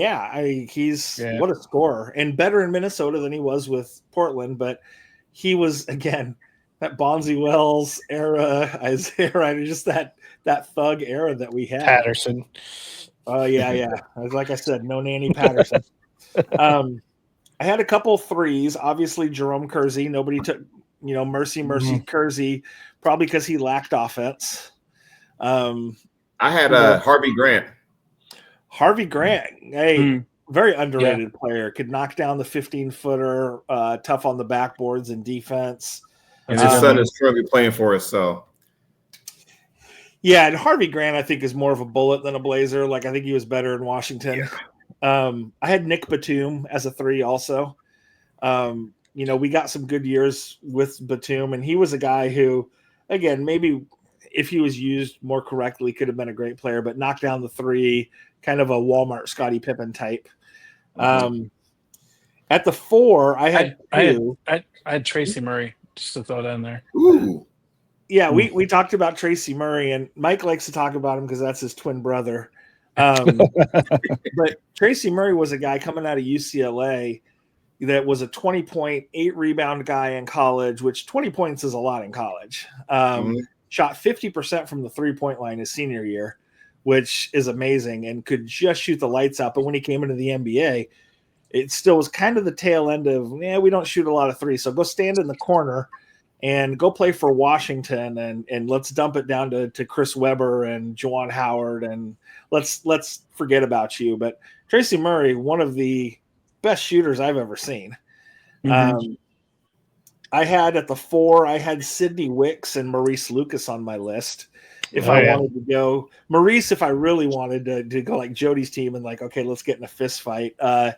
he's what a scorer, and better in Minnesota than he was with Portland. But he was, again, Bonzi Wells era, Isaiah Ryder, just that thug era that we had. Patterson. Oh yeah. Like I said, no Nanny Patterson. I had a couple threes. Obviously, Jerome Kersey. Nobody took, mercy, Kersey, probably because he lacked offense. I had Harvey Grant. Harvey Grant, very underrated player. Could knock down the 15-footer, tough on the backboards and defense. And his son is currently playing for us, so. Yeah, and Harvey Grant, I think, is more of a bullet than a Blazer. Like, I think he was better in Washington. Yeah. I had Nick Batum as a 3 also. We got some good years with Batum, and he was a guy who, again, maybe if he was used more correctly, could have been a great player, but knocked down the 3, kind of a Walmart Scottie Pippen type. At the 4, I had two. I had Tracy Murray, just to throw that in there. Ooh. Yeah, we talked about Tracy Murray, and Mike likes to talk about him because that's his twin brother. But Tracy Murray was a guy coming out of UCLA that was a 20-point, 8-rebound guy in college, which 20 points is a lot in college. Shot 50% from the 3-point line his senior year, which is amazing, and could just shoot the lights out. But when he came into the NBA, it still was kind of the tail end of, we don't shoot a lot of threes, so go stand in the corner and go play for Washington, and let's dump it down to Chris Webber and Juwan Howard, and let's forget about you. But Tracy Murray, one of the best shooters I've ever seen. I had at the 4, I had Sidney Wicks and Maurice Lucas on my list. If I wanted to go Maurice, if I really wanted to go like Jody's team and like, okay, let's get in a fist fight. Right.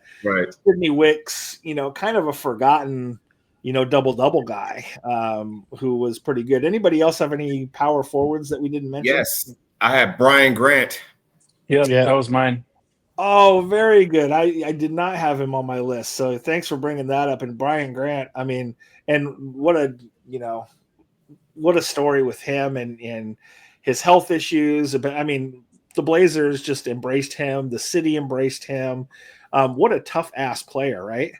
Sidney Wicks, kind of a forgotten, double guy who was pretty good. Anybody else have any power forwards that we didn't mention? Yes. I had Brian Grant. Yeah, that was mine. Oh, very good. I did not have him on my list. So thanks for bringing that up. And Brian Grant, I mean, and what a story with him and his health issues. But I mean, the Blazers just embraced him. The city embraced him. What a tough ass player, right?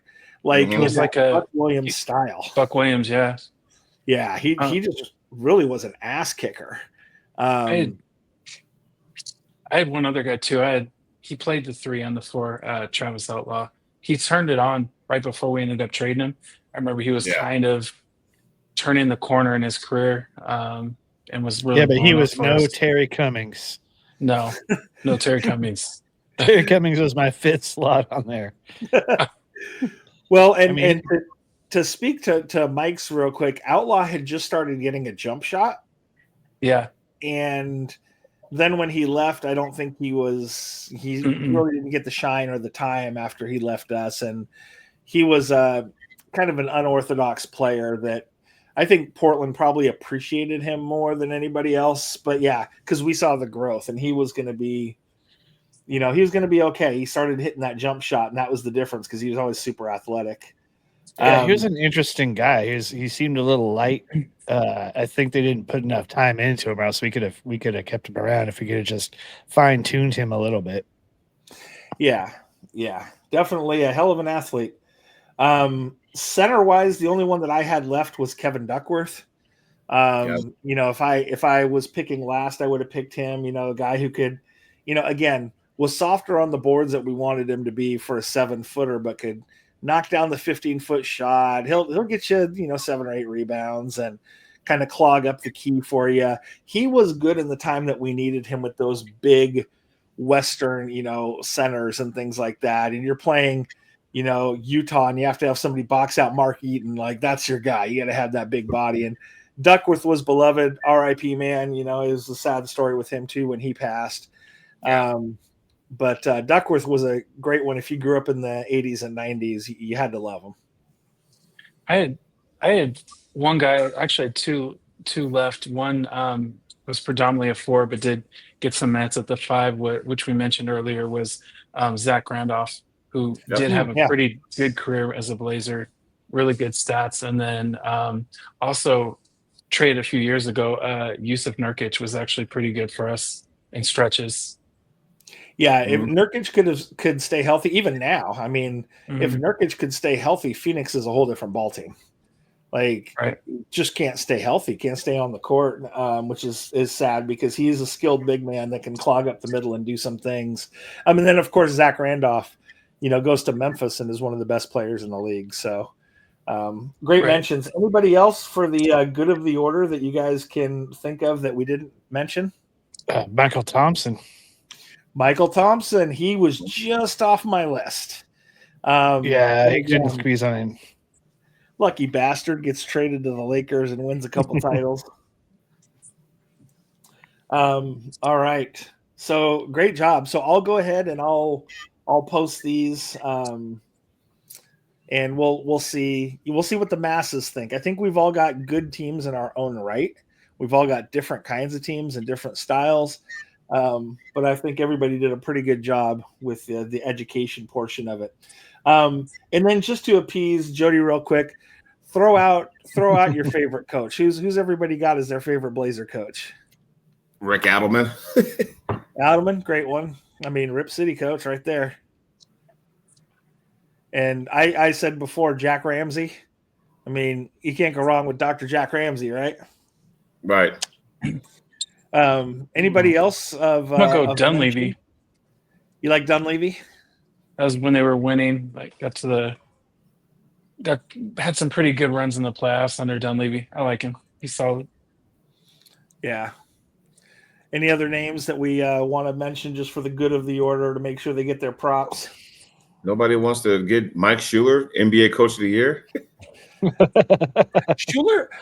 Like he was like a Buck Williams style. Buck Williams, yeah. Yeah, he just really was an ass kicker. I had one other guy too. He played the 3 on the 4, Travis Outlaw. He turned it on right before we ended up trading him. I remember he was kind of turning the corner in his career, and was really but he was no Terry Cummings. No Terry Cummings. Terry Cummings was my 5th slot on there. Well, and to speak to Mike's real quick, Outlaw had just started getting a jump shot. Yeah. And then when he left, I don't think he really didn't get the shine or the time after he left us. And he was kind of an unorthodox player that I think Portland probably appreciated him more than anybody else. But yeah, because we saw the growth and he was going to be, he was going to be okay. He started hitting that jump shot, and that was the difference because he was always super athletic. Yeah, he was an interesting guy. He seemed a little light. I think they didn't put enough time into him, or else we could have kept him around if we could have just fine-tuned him a little bit. Yeah, definitely a hell of an athlete. Center-wise, the only one that I had left was Kevin Duckworth. If I was picking last, I would have picked him. A guy who could, again, was softer on the boards that we wanted him to be for a 7-footer, but could knock down the 15-foot shot. He'll get you, 7 or 8 rebounds and kind of clog up the key for you. He was good in the time that we needed him with those big Western, centers and things like that. And you're playing, Utah, and you have to have somebody box out Mark Eaton. Like, that's your guy. You got to have that big body. And Duckworth was beloved. R.I.P. man. It was a sad story with him too when he passed. But Duckworth was a great one. If you grew up in the 80s and 90s, you had to love him. I had one guy, actually I had two left. One was predominantly a 4, but did get some minutes at the 5, which we mentioned earlier, was Zach Randolph, who did have a pretty good career as a Blazer, really good stats. And then also traded a few years ago, Yusuf Nurkic was actually pretty good for us in stretches. Yeah, if Nurkic could stay healthy, even now. I mean, if Nurkic could stay healthy, Phoenix is a whole different ball team. Like, Right. just can't stay healthy, can't stay on the court, which is sad because he's a skilled big man that can clog up the middle and do some things. And then, of course, Zach Randolph, goes to Memphis and is one of the best players in the league. So great mentions. Anybody else for the good of the order that you guys can think of that we didn't mention? Michael Thompson. Michael Thompson. He was just off my list. He didn't squeeze on in. Lucky bastard gets traded to the Lakers and wins a couple titles. All right. So great job. So I'll go ahead and I'll post these, and we'll see. We'll see what the masses think. I think we've all got good teams in our own right. We've all got different kinds of teams and different styles. But I think everybody did a pretty good job with the education portion of it. And then just to appease Jody real quick, throw out your favorite coach. Who's everybody got as their favorite Blazer coach? Rick Adelman. Adelman, great one. I mean, Rip City coach right there. And I said before, Jack Ramsey. I mean, you can't go wrong with Dr. Jack Ramsey, right? Right. Anybody else I'm gonna go Dunleavy. You like Dunleavy? That was when they were winning. Like had some pretty good runs in the playoffs under Dunleavy. I like him. He's solid. Yeah. Any other names that we want to mention just for the good of the order to make sure they get their props? Nobody wants to get Mike Schuler, NBA Coach of the Year.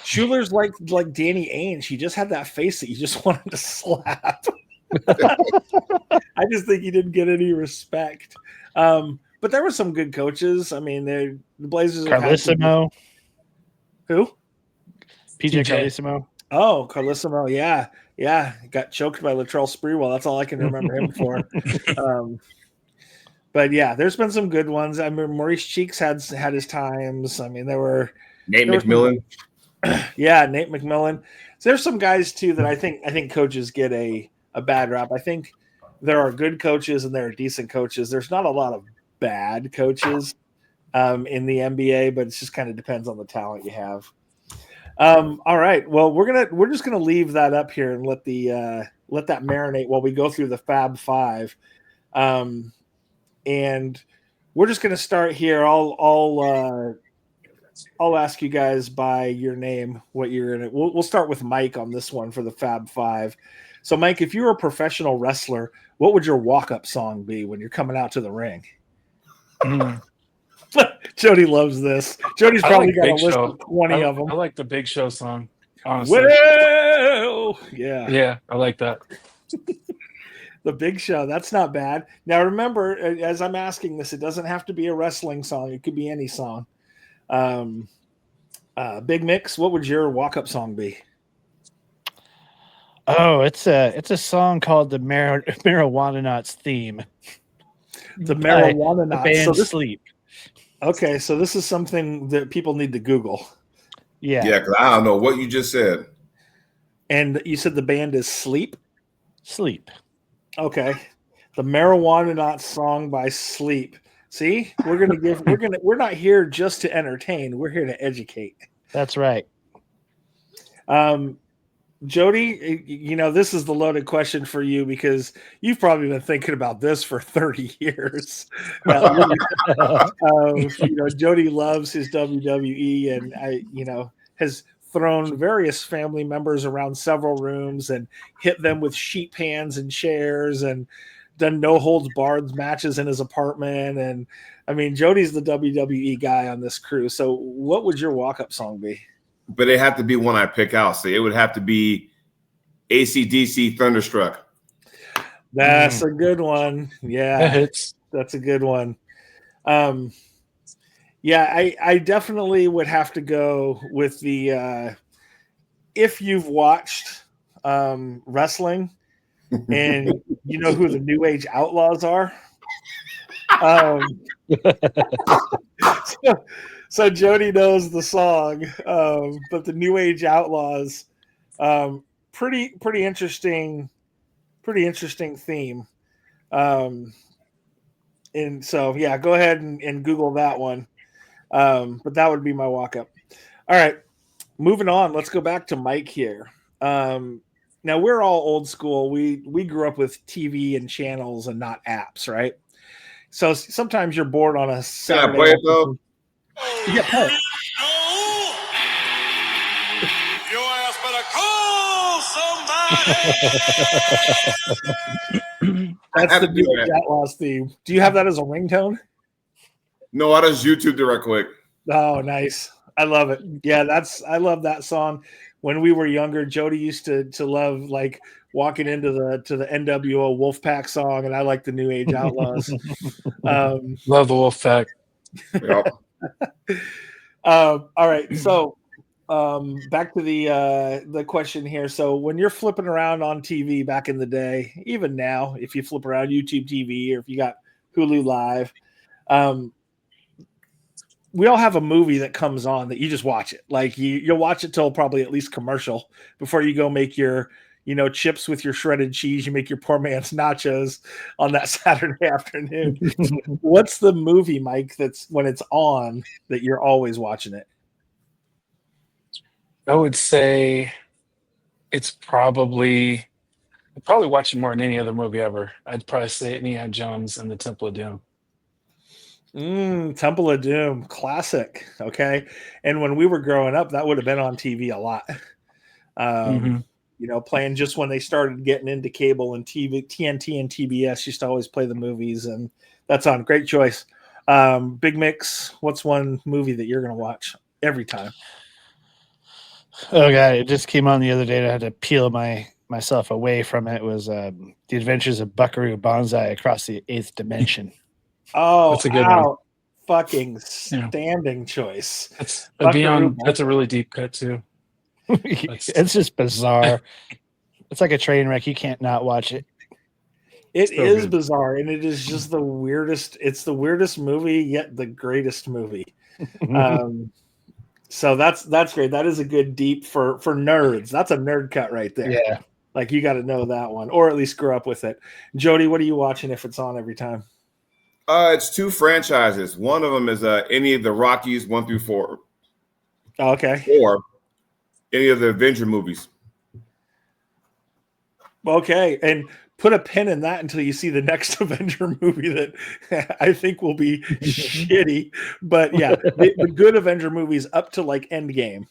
Schuler's like Danny Ainge. He just had that face that you just wanted to slap. I just think he didn't get any respect. But there were some good coaches. I mean, the Blazers. Carlissimo. Who? PJ Carlissimo. Oh, Carlissimo. Yeah. Got choked by Latrell Sprewell. That's all I can remember him for. But yeah, there's been some good ones. I mean, Maurice Cheeks had his times. I mean, there were Nate McMillan. Yeah, Nate McMillan. So there's some guys too that I think coaches get a bad rap. I think there are good coaches and there are decent coaches. There's not a lot of bad coaches in the NBA, but it just kind of depends on the talent you have. All right. Well, we're just gonna leave that up here and let that marinate while we go through the Fab Five. And we're just gonna start here. I'll ask you guys by your name what you're gonna. We'll start with Mike on this one for the Fab Five. So, Mike, if you were a professional wrestler, what would your walk-up song be when you're coming out to the ring? Jody loves this. Jody's probably got a list of 20 of them. I like the Big Show song, honestly. Well, yeah. Yeah, I like that. The Big Show. That's not bad. Now, remember, as I'm asking this, it doesn't have to be a wrestling song. It could be any song. Big Mix, what would your walk-up song be? Oh, it's a song called the Marijuana Nuts theme. The Marijuana Nuts. The band Sleep. Okay, so this is something that people need to Google. Yeah. Yeah, because I don't know what you just said. And you said the band is Sleep? Sleep. Okay. The Marijuana Nuts song by Sleep. See? We're not here just to entertain. We're here to educate. That's right. Jody, this is the loaded question for you because you've probably been thinking about this for 30 years. Jody loves his WWE and has thrown various family members around several rooms and hit them with sheet pans and chairs and done no holds barred matches in his apartment. And I mean, Jody's the WWE guy on this crew. So what would your walk-up song be? But it had to be one I pick out. So it would have to be AC/DC Thunderstruck. That's a good one. Yeah, that's a good one. I definitely would have to go with the if you've watched wrestling and you know who the New Age Outlaws are. So Jody knows the song, but the New Age Outlaws, pretty interesting theme. And so, yeah, go ahead and Google that one. But that would be my walk-up. All right, moving on. Let's go back to Mike here. Now we're all old school. We grew up with TV and channels and not apps, right? So sometimes you're bored on a Can I Saturday. play it though? Yeah, play it. Your ass better call somebody. That's have the to do New that. Age Outlaws theme. Do you have that as a ringtone? No, I just YouTubed it right quick. Oh, nice. I love it. Yeah, I love that song. When we were younger, Jody used to love like walking into the NWO Wolfpack song, and I like the New Age Outlaws. Love the wolf pack. Yep. All right, so back to the question here. So when you're flipping around on TV back in the day, even now, if you flip around YouTube TV or if you got Hulu Live, we all have a movie that comes on that you just watch it. Like you'll watch it till probably at least commercial before you go make your, chips with your shredded cheese. You make your poor man's nachos on that Saturday afternoon. What's the movie, Mike, that's when it's on that you're always watching it? I would say it's probably watching more than any other movie ever. I'd probably say Indiana Jones and the Temple of Doom. Temple of Doom, classic. Okay. And when we were growing up, that would have been on TV a lot. Playing just when they started getting into cable and TV, TNT and TBS used to always play the movies, and that's on. Great choice. Big Mix, what's one movie that you're going to watch every time? Oh god, it just came on the other day and I had to peel myself away from it. It was The Adventures of Buckaroo Banzai Across the Eighth Dimension. Oh, that's a good one. Fucking standing choice. That's a really deep cut too. It's just bizarre. It's like a train wreck. You can't not watch it. It is bizarre, and it is just the weirdest. It's the weirdest movie, yet the greatest movie. So that's great. That is a good deep for nerds. That's a nerd cut right there. Yeah. Like you got to know that one, or at least grow up with it. Jody, what are you watching if it's on every time? It's two franchises. One of them is any of the Rockies 1 through 4. Okay. Or any of the Avenger movies. Okay, and put a pin in that until you see the next Avenger movie that I think will be shitty. But yeah, the good Avenger movies up to like Endgame.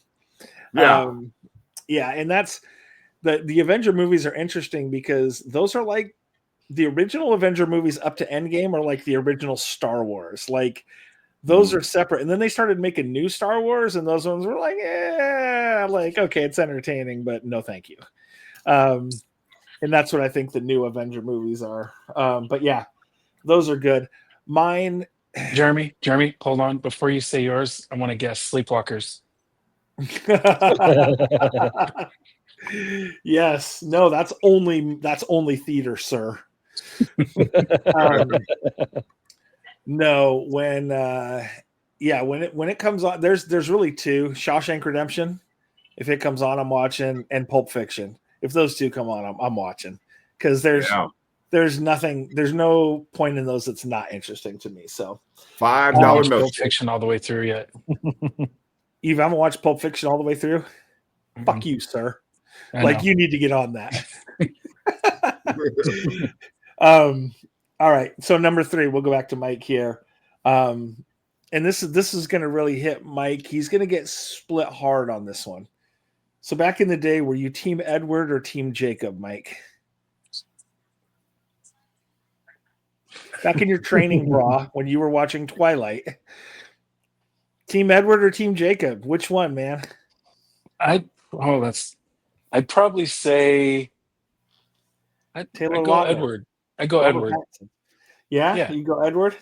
Yeah. And that's the Avenger movies are interesting because those are like the original Avenger movies up to Endgame are like the original Star Wars. Like those are separate. And then they started making new Star Wars, and those ones were like, okay, it's entertaining, but no thank you. And that's what I think the new Avenger movies are. But yeah, those are good. Mine. Jeremy, hold on. Before you say yours, I want to guess Sleepwalkers. Yes. No, that's only theater, sir. No, when it comes on, there's really two. Shawshank Redemption, if it comes on, I'm watching, and Pulp Fiction. If those two come on, I'm watching, because there's no point in those that's not interesting to me. So $5 Pulp milk. Fiction all the way through yet. Eve, I haven't watched Pulp Fiction all the way through. Mm-hmm. Fuck you, sir. You need to get on that. All right. So number 3, we'll go back to Mike here. And this is going to really hit Mike. He's going to get split hard on this one. So back in the day, were you Team Edward or Team Jacob, Mike? Back in your training bra when you were watching Twilight. Team Edward or Team Jacob? Which one, man? I'd probably say I'd go Edward. I go Edward. Yeah, you go Edward?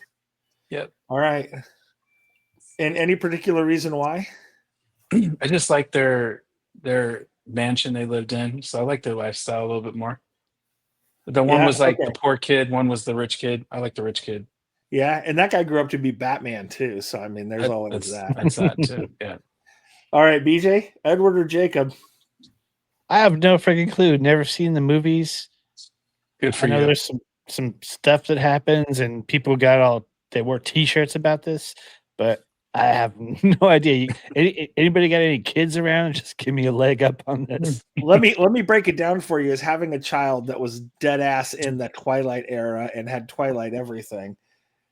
Yep. All right. And any particular reason why? I just like their mansion they lived in, so I like their lifestyle a little bit more. The one was like the poor kid, one was the rich kid. I like the rich kid. Yeah, and that guy grew up to be Batman too, so I mean there's always that. That's that too. Yeah. All right, BJ, Edward or Jacob? I have no freaking clue. Never seen the movies. Good for you. I know there's some stuff that happens, and people they wore T-shirts about this, but I have no idea. Anybody got any kids around? Just give me a leg up on this. Let me break it down for you. As having a child that was dead ass in the Twilight era and had Twilight everything,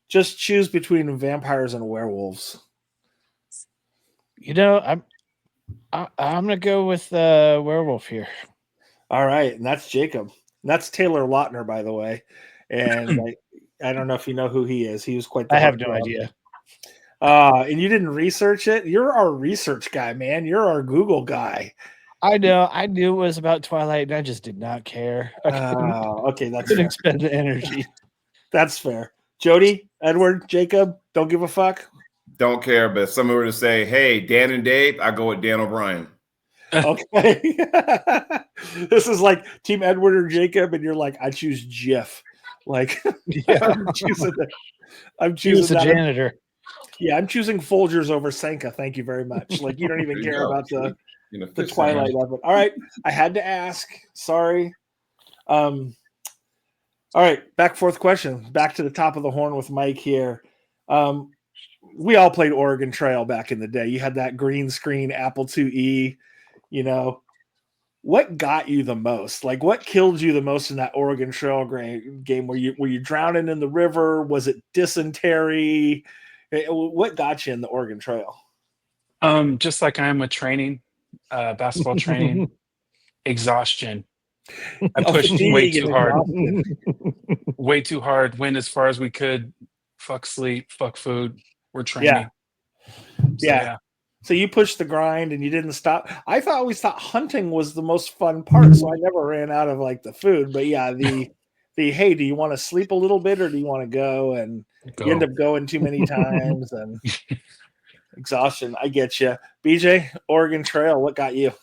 just choose between vampires and werewolves. I'm gonna go with werewolf here. All right, and that's Jacob. And that's Taylor Lautner, by the way. And I don't know if you know who he is. He was quite. I have no idea. And you didn't research it. You're our research guy, man. You're our Google guy. I know. I knew it was about Twilight, and I just did not care. Okay, that's couldn't fair. expend the energy. That's fair. Jody, Edward, Jacob, don't give a fuck. Don't care, but if someone were to say, "Hey, Dan and Dave," I go with Dan O'Brien. Okay. This is like Team Edward or Jacob, and you're like, I choose Jeff. Like, Yeah. I'm He was choosing the that. janitor. Yeah, I'm choosing Folgers over Senka. Thank you very much. Like, you don't even There you care go. about the Fish Twilight sandwich. of it. All right, I had to ask. Sorry. All right, fourth question. Back to the top of the horn with Mike here. We all played Oregon Trail back in the day. You had that green screen Apple IIe. You know, what got you the most? Like, what killed you the most in that Oregon Trail game? Were you drowning in the river? Was it dysentery? What got you in the Oregon Trail? Just like I am with training, basketball training, exhaustion. I pushed way fatigue too and hard, exhaustion. way too hard. Went as far as we could. Fuck sleep, fuck food. We're training. Yeah. So you pushed the grind and you didn't stop. I always thought hunting was the most fun part, so I never ran out of like the food. But yeah, the hey, do you want to sleep a little bit or do you want to go? And you end up going too many times and exhaustion. I get you. BJ, Oregon Trail, what got you?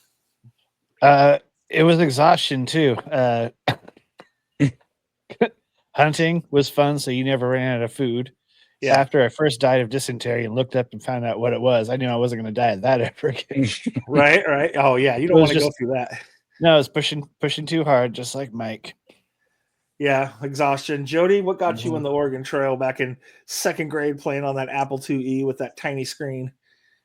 It was exhaustion too. Hunting was fun, so you never ran out of food. Yeah. After I first died of dysentery and looked up and found out what it was, I knew I wasn't going to die of that ever again. Right. Oh yeah, you don't want to go through that. No, I was pushing too hard, just like Mike. Yeah, exhaustion. Jody, what got you in the Oregon Trail back in second grade playing on that Apple IIe with that tiny screen?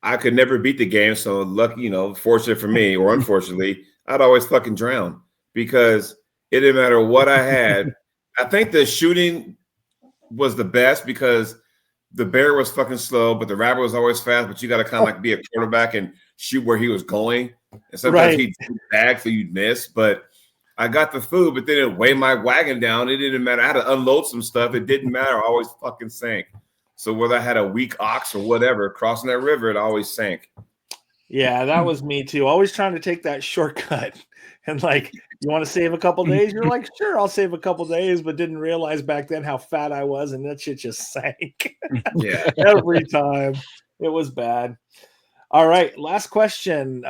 I could never beat the game, so lucky, fortunate for me, or unfortunately, I'd always fucking drown because it didn't matter what I had. I think the shooting was the best because the bear was fucking slow, but the rabbit was always fast. But you got to kind of like be a quarterback and shoot where he was going. And sometimes he'd bag so you'd miss. But I got the food, but then it weighed my wagon down. It didn't matter. I had to unload some stuff. It didn't matter. I always fucking sank. So whether I had a weak ox or whatever, crossing that river, it always sank. Yeah, that was me too. Always trying to take that shortcut. And like, you want to save a couple days? You're like, sure, I'll save a couple days, but didn't realize back then how fat I was, and that shit just sank. Yeah. Every time. It was bad. All right, last question,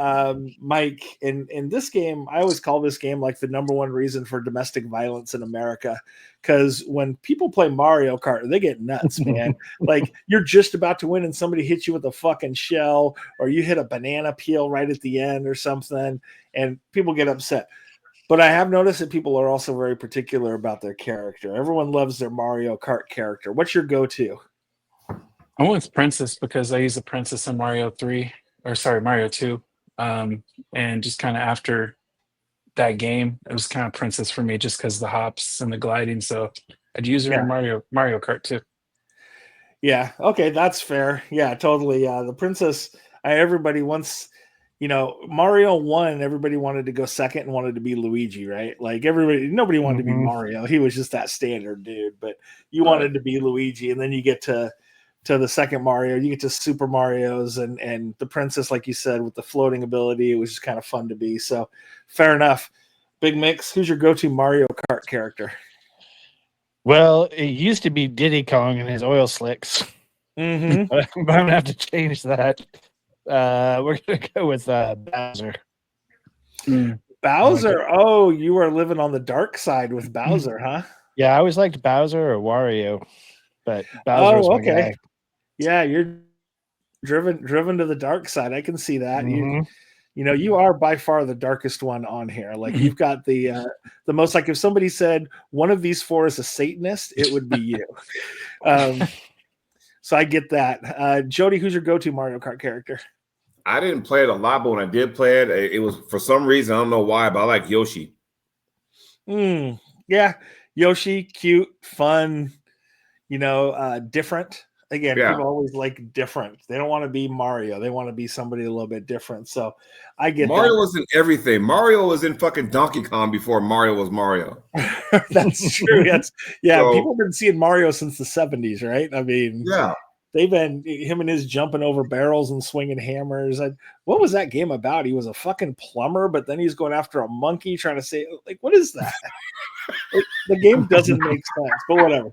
Mike. In this game, I always call this game like the number one reason for domestic violence in America, because when people play Mario Kart, they get nuts, man. Like, you're just about to win and somebody hits you with a fucking shell, or you hit a banana peel right at the end or something, and people get upset. But I have noticed that people are also very particular about their character. Everyone loves their Mario Kart character. What's your go-to? I went with Princess because I used the Princess in Mario 2. And just kind of after that game, it was kind of Princess for me just because the hops and the gliding. So I'd use her in Mario Kart too. Yeah. Okay. That's fair. Yeah, totally. The Princess, everybody wants, Mario 1, everybody wanted to go second and wanted to be Luigi, right? Like nobody wanted to be Mario. He was just that standard dude, but you wanted to be Luigi. And then you get to the second Mario, you get to Super Mario's and the Princess, like you said, with the floating ability, it was just kind of fun to be. So fair enough. Big Mix, who's your go-to Mario Kart character? Well, it used to be Diddy Kong and his oil slicks. Mm-hmm. But I'm going to have to change that. We're going to go with Bowser. Bowser? Oh, you are living on the dark side with Bowser, huh? Yeah, I always liked Bowser or Wario, but Bowser was my guy. Yeah, you're driven to the dark side. I can see that. Mm-hmm. You are by far the darkest one on here. Like, you've got the most, like, if somebody said one of these four is a Satanist, it would be you. So I get that. Jody, who's your go-to Mario Kart character? I didn't play it a lot, but when I did play it, it was for some reason, I don't know why, but I like Yoshi. Yeah, Yoshi, cute, fun, different. Again, Yeah. people always like different. They don't want to be Mario. They want to be somebody a little bit different. So I get Mario that. was in everything. Mario was in fucking Donkey Kong before Mario was Mario. That's true. Yes. Yeah. So- People have been seeing Mario since the 70s, right? I mean, Yeah. they've been him and his jumping over barrels and swinging hammers. What was that game about? He was a fucking plumber, but then he's going after a monkey trying to say, like, what is that? The game doesn't make sense, but whatever.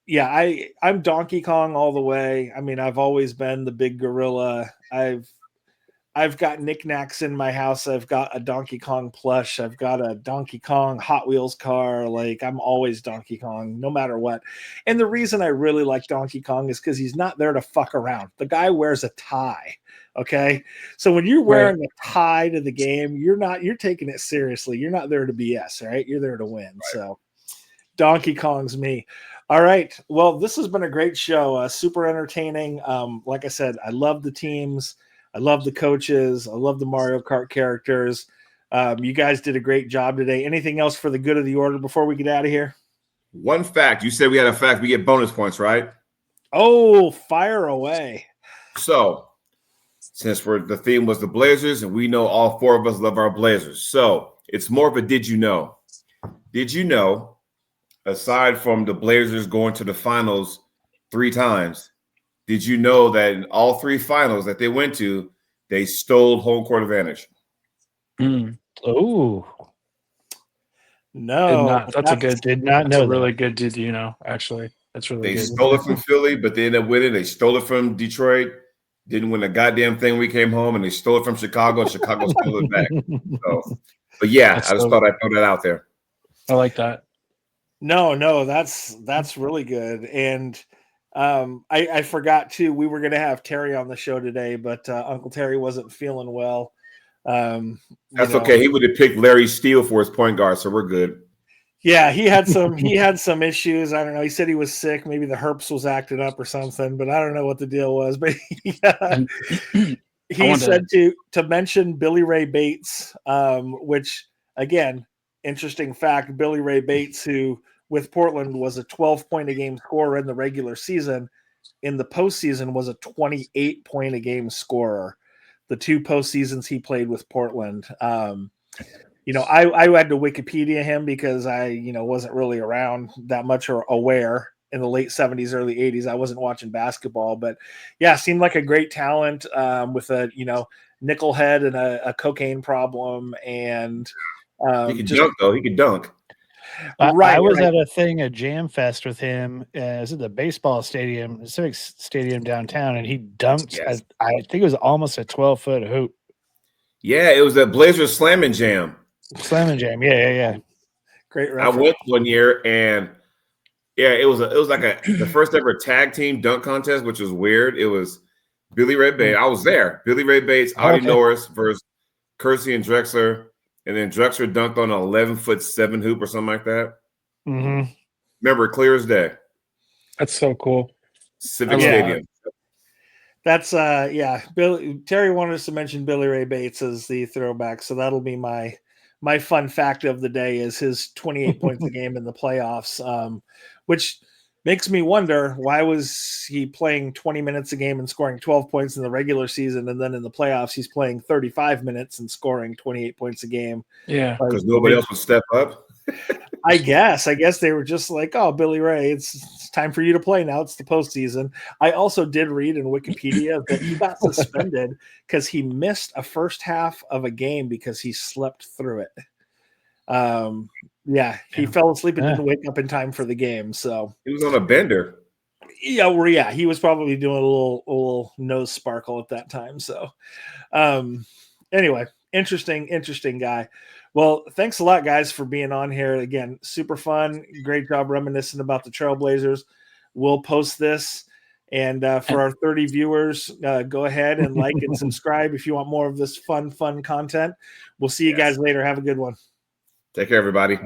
Yeah, I'm Donkey Kong all the way. I mean, I've always been the big gorilla. I've got knickknacks in my house. I've got a Donkey Kong plush. I've got a Donkey Kong Hot Wheels car. Like, I'm always Donkey Kong, no matter what. And the reason I really like Donkey Kong is because he's not there to fuck around. The guy wears a tie. Okay. So when you're wearing a tie to the game, you're taking it seriously. You're not there to BS, right? You're there to win. Right. So Donkey Kong's me. All right. Well, this has been a great show. Super entertaining. Like I said, I love the teams. I love the coaches. I love the Mario Kart characters. You guys did a great job today. Anything else for the good of the order before we get out of here? One fact. You said we had a fact. We get bonus points, right? Oh, fire away. So, since the theme was the Blazers, and we know all four of us love our Blazers. So, it's more of a did you know? Did you know, aside from the Blazers going to the finals 3 times, did you know that in all 3 finals that they went to, they stole home court advantage? Oh, no, did not know. Really good. Did you know? Actually, that's really They good. stole it from Philly, but they ended up winning. They stole it from Detroit, didn't win a goddamn thing. We came home, and they stole it from Chicago, and Chicago stole it back. So, but yeah, I just thought I'd throw that out there. I like that. No, that's really good. And I forgot too, we were going to have Terry on the show today, but Uncle Terry wasn't feeling well. That's okay. He would have picked Larry Steele for his point guard, so we're good. Yeah, he had some issues. I don't know. He said he was sick. Maybe the herpes was acting up or something, but I don't know what the deal was. But he said to mention Billy Ray Bates, which again, interesting fact. Billy Ray Bates, who with Portland was a 12-point-a-game scorer in the regular season, in the postseason was a 28-point-a-game scorer. The 2 postseasons he played with Portland. I had to Wikipedia him because I, wasn't really around that much or aware in the late 70s, early 80s. I wasn't watching basketball, but yeah, seemed like a great talent with a, nickel head and a cocaine problem. And he could dunk, though. He could dunk. I was at a Jam Fest with him. Is it the baseball stadium, Civic Stadium downtown, and he dunked. Yes. I think it was almost a 12-foot hoop. Yeah, it was a Blazers Slam Jam. Slam Jam, yeah. Great reference. I went one year, and yeah, it was like the first ever tag team dunk contest, which was weird. It was Billy Ray Bates. I was there. Billy Ray Bates, Audie Norris versus Kersey and Drexler. And then Drexler dunked on an 11-foot-7 hoop or something like that. Mm-hmm. Remember, clear as day. That's so cool. Civic Stadium. That's Terry wanted us to mention Billy Ray Bates as the throwback, so that'll be my fun fact of the day is his 28 points a game in the playoffs, which makes me wonder why was he playing 20 minutes a game and scoring 12 points in the regular season, and then in the playoffs he's playing 35 minutes and scoring 28 points a game. Yeah, because nobody else would step up. I guess they were just like, oh, Billy Ray, it's time for you to play now. It's the postseason. I also did read in Wikipedia that he got suspended because he missed a first half of a game because he slept through it. He fell asleep and didn't wake up in time for the game. So he was on a bender. Yeah, he was probably doing a little nose sparkle at that time. So anyway, interesting guy. Well, thanks a lot, guys, for being on here. Again, super fun. Great job reminiscing about the Trailblazers. We'll post this. And for our 30 viewers, go ahead and like and subscribe if you want more of this fun content. We'll see you guys later. Have a good one. Take care, everybody.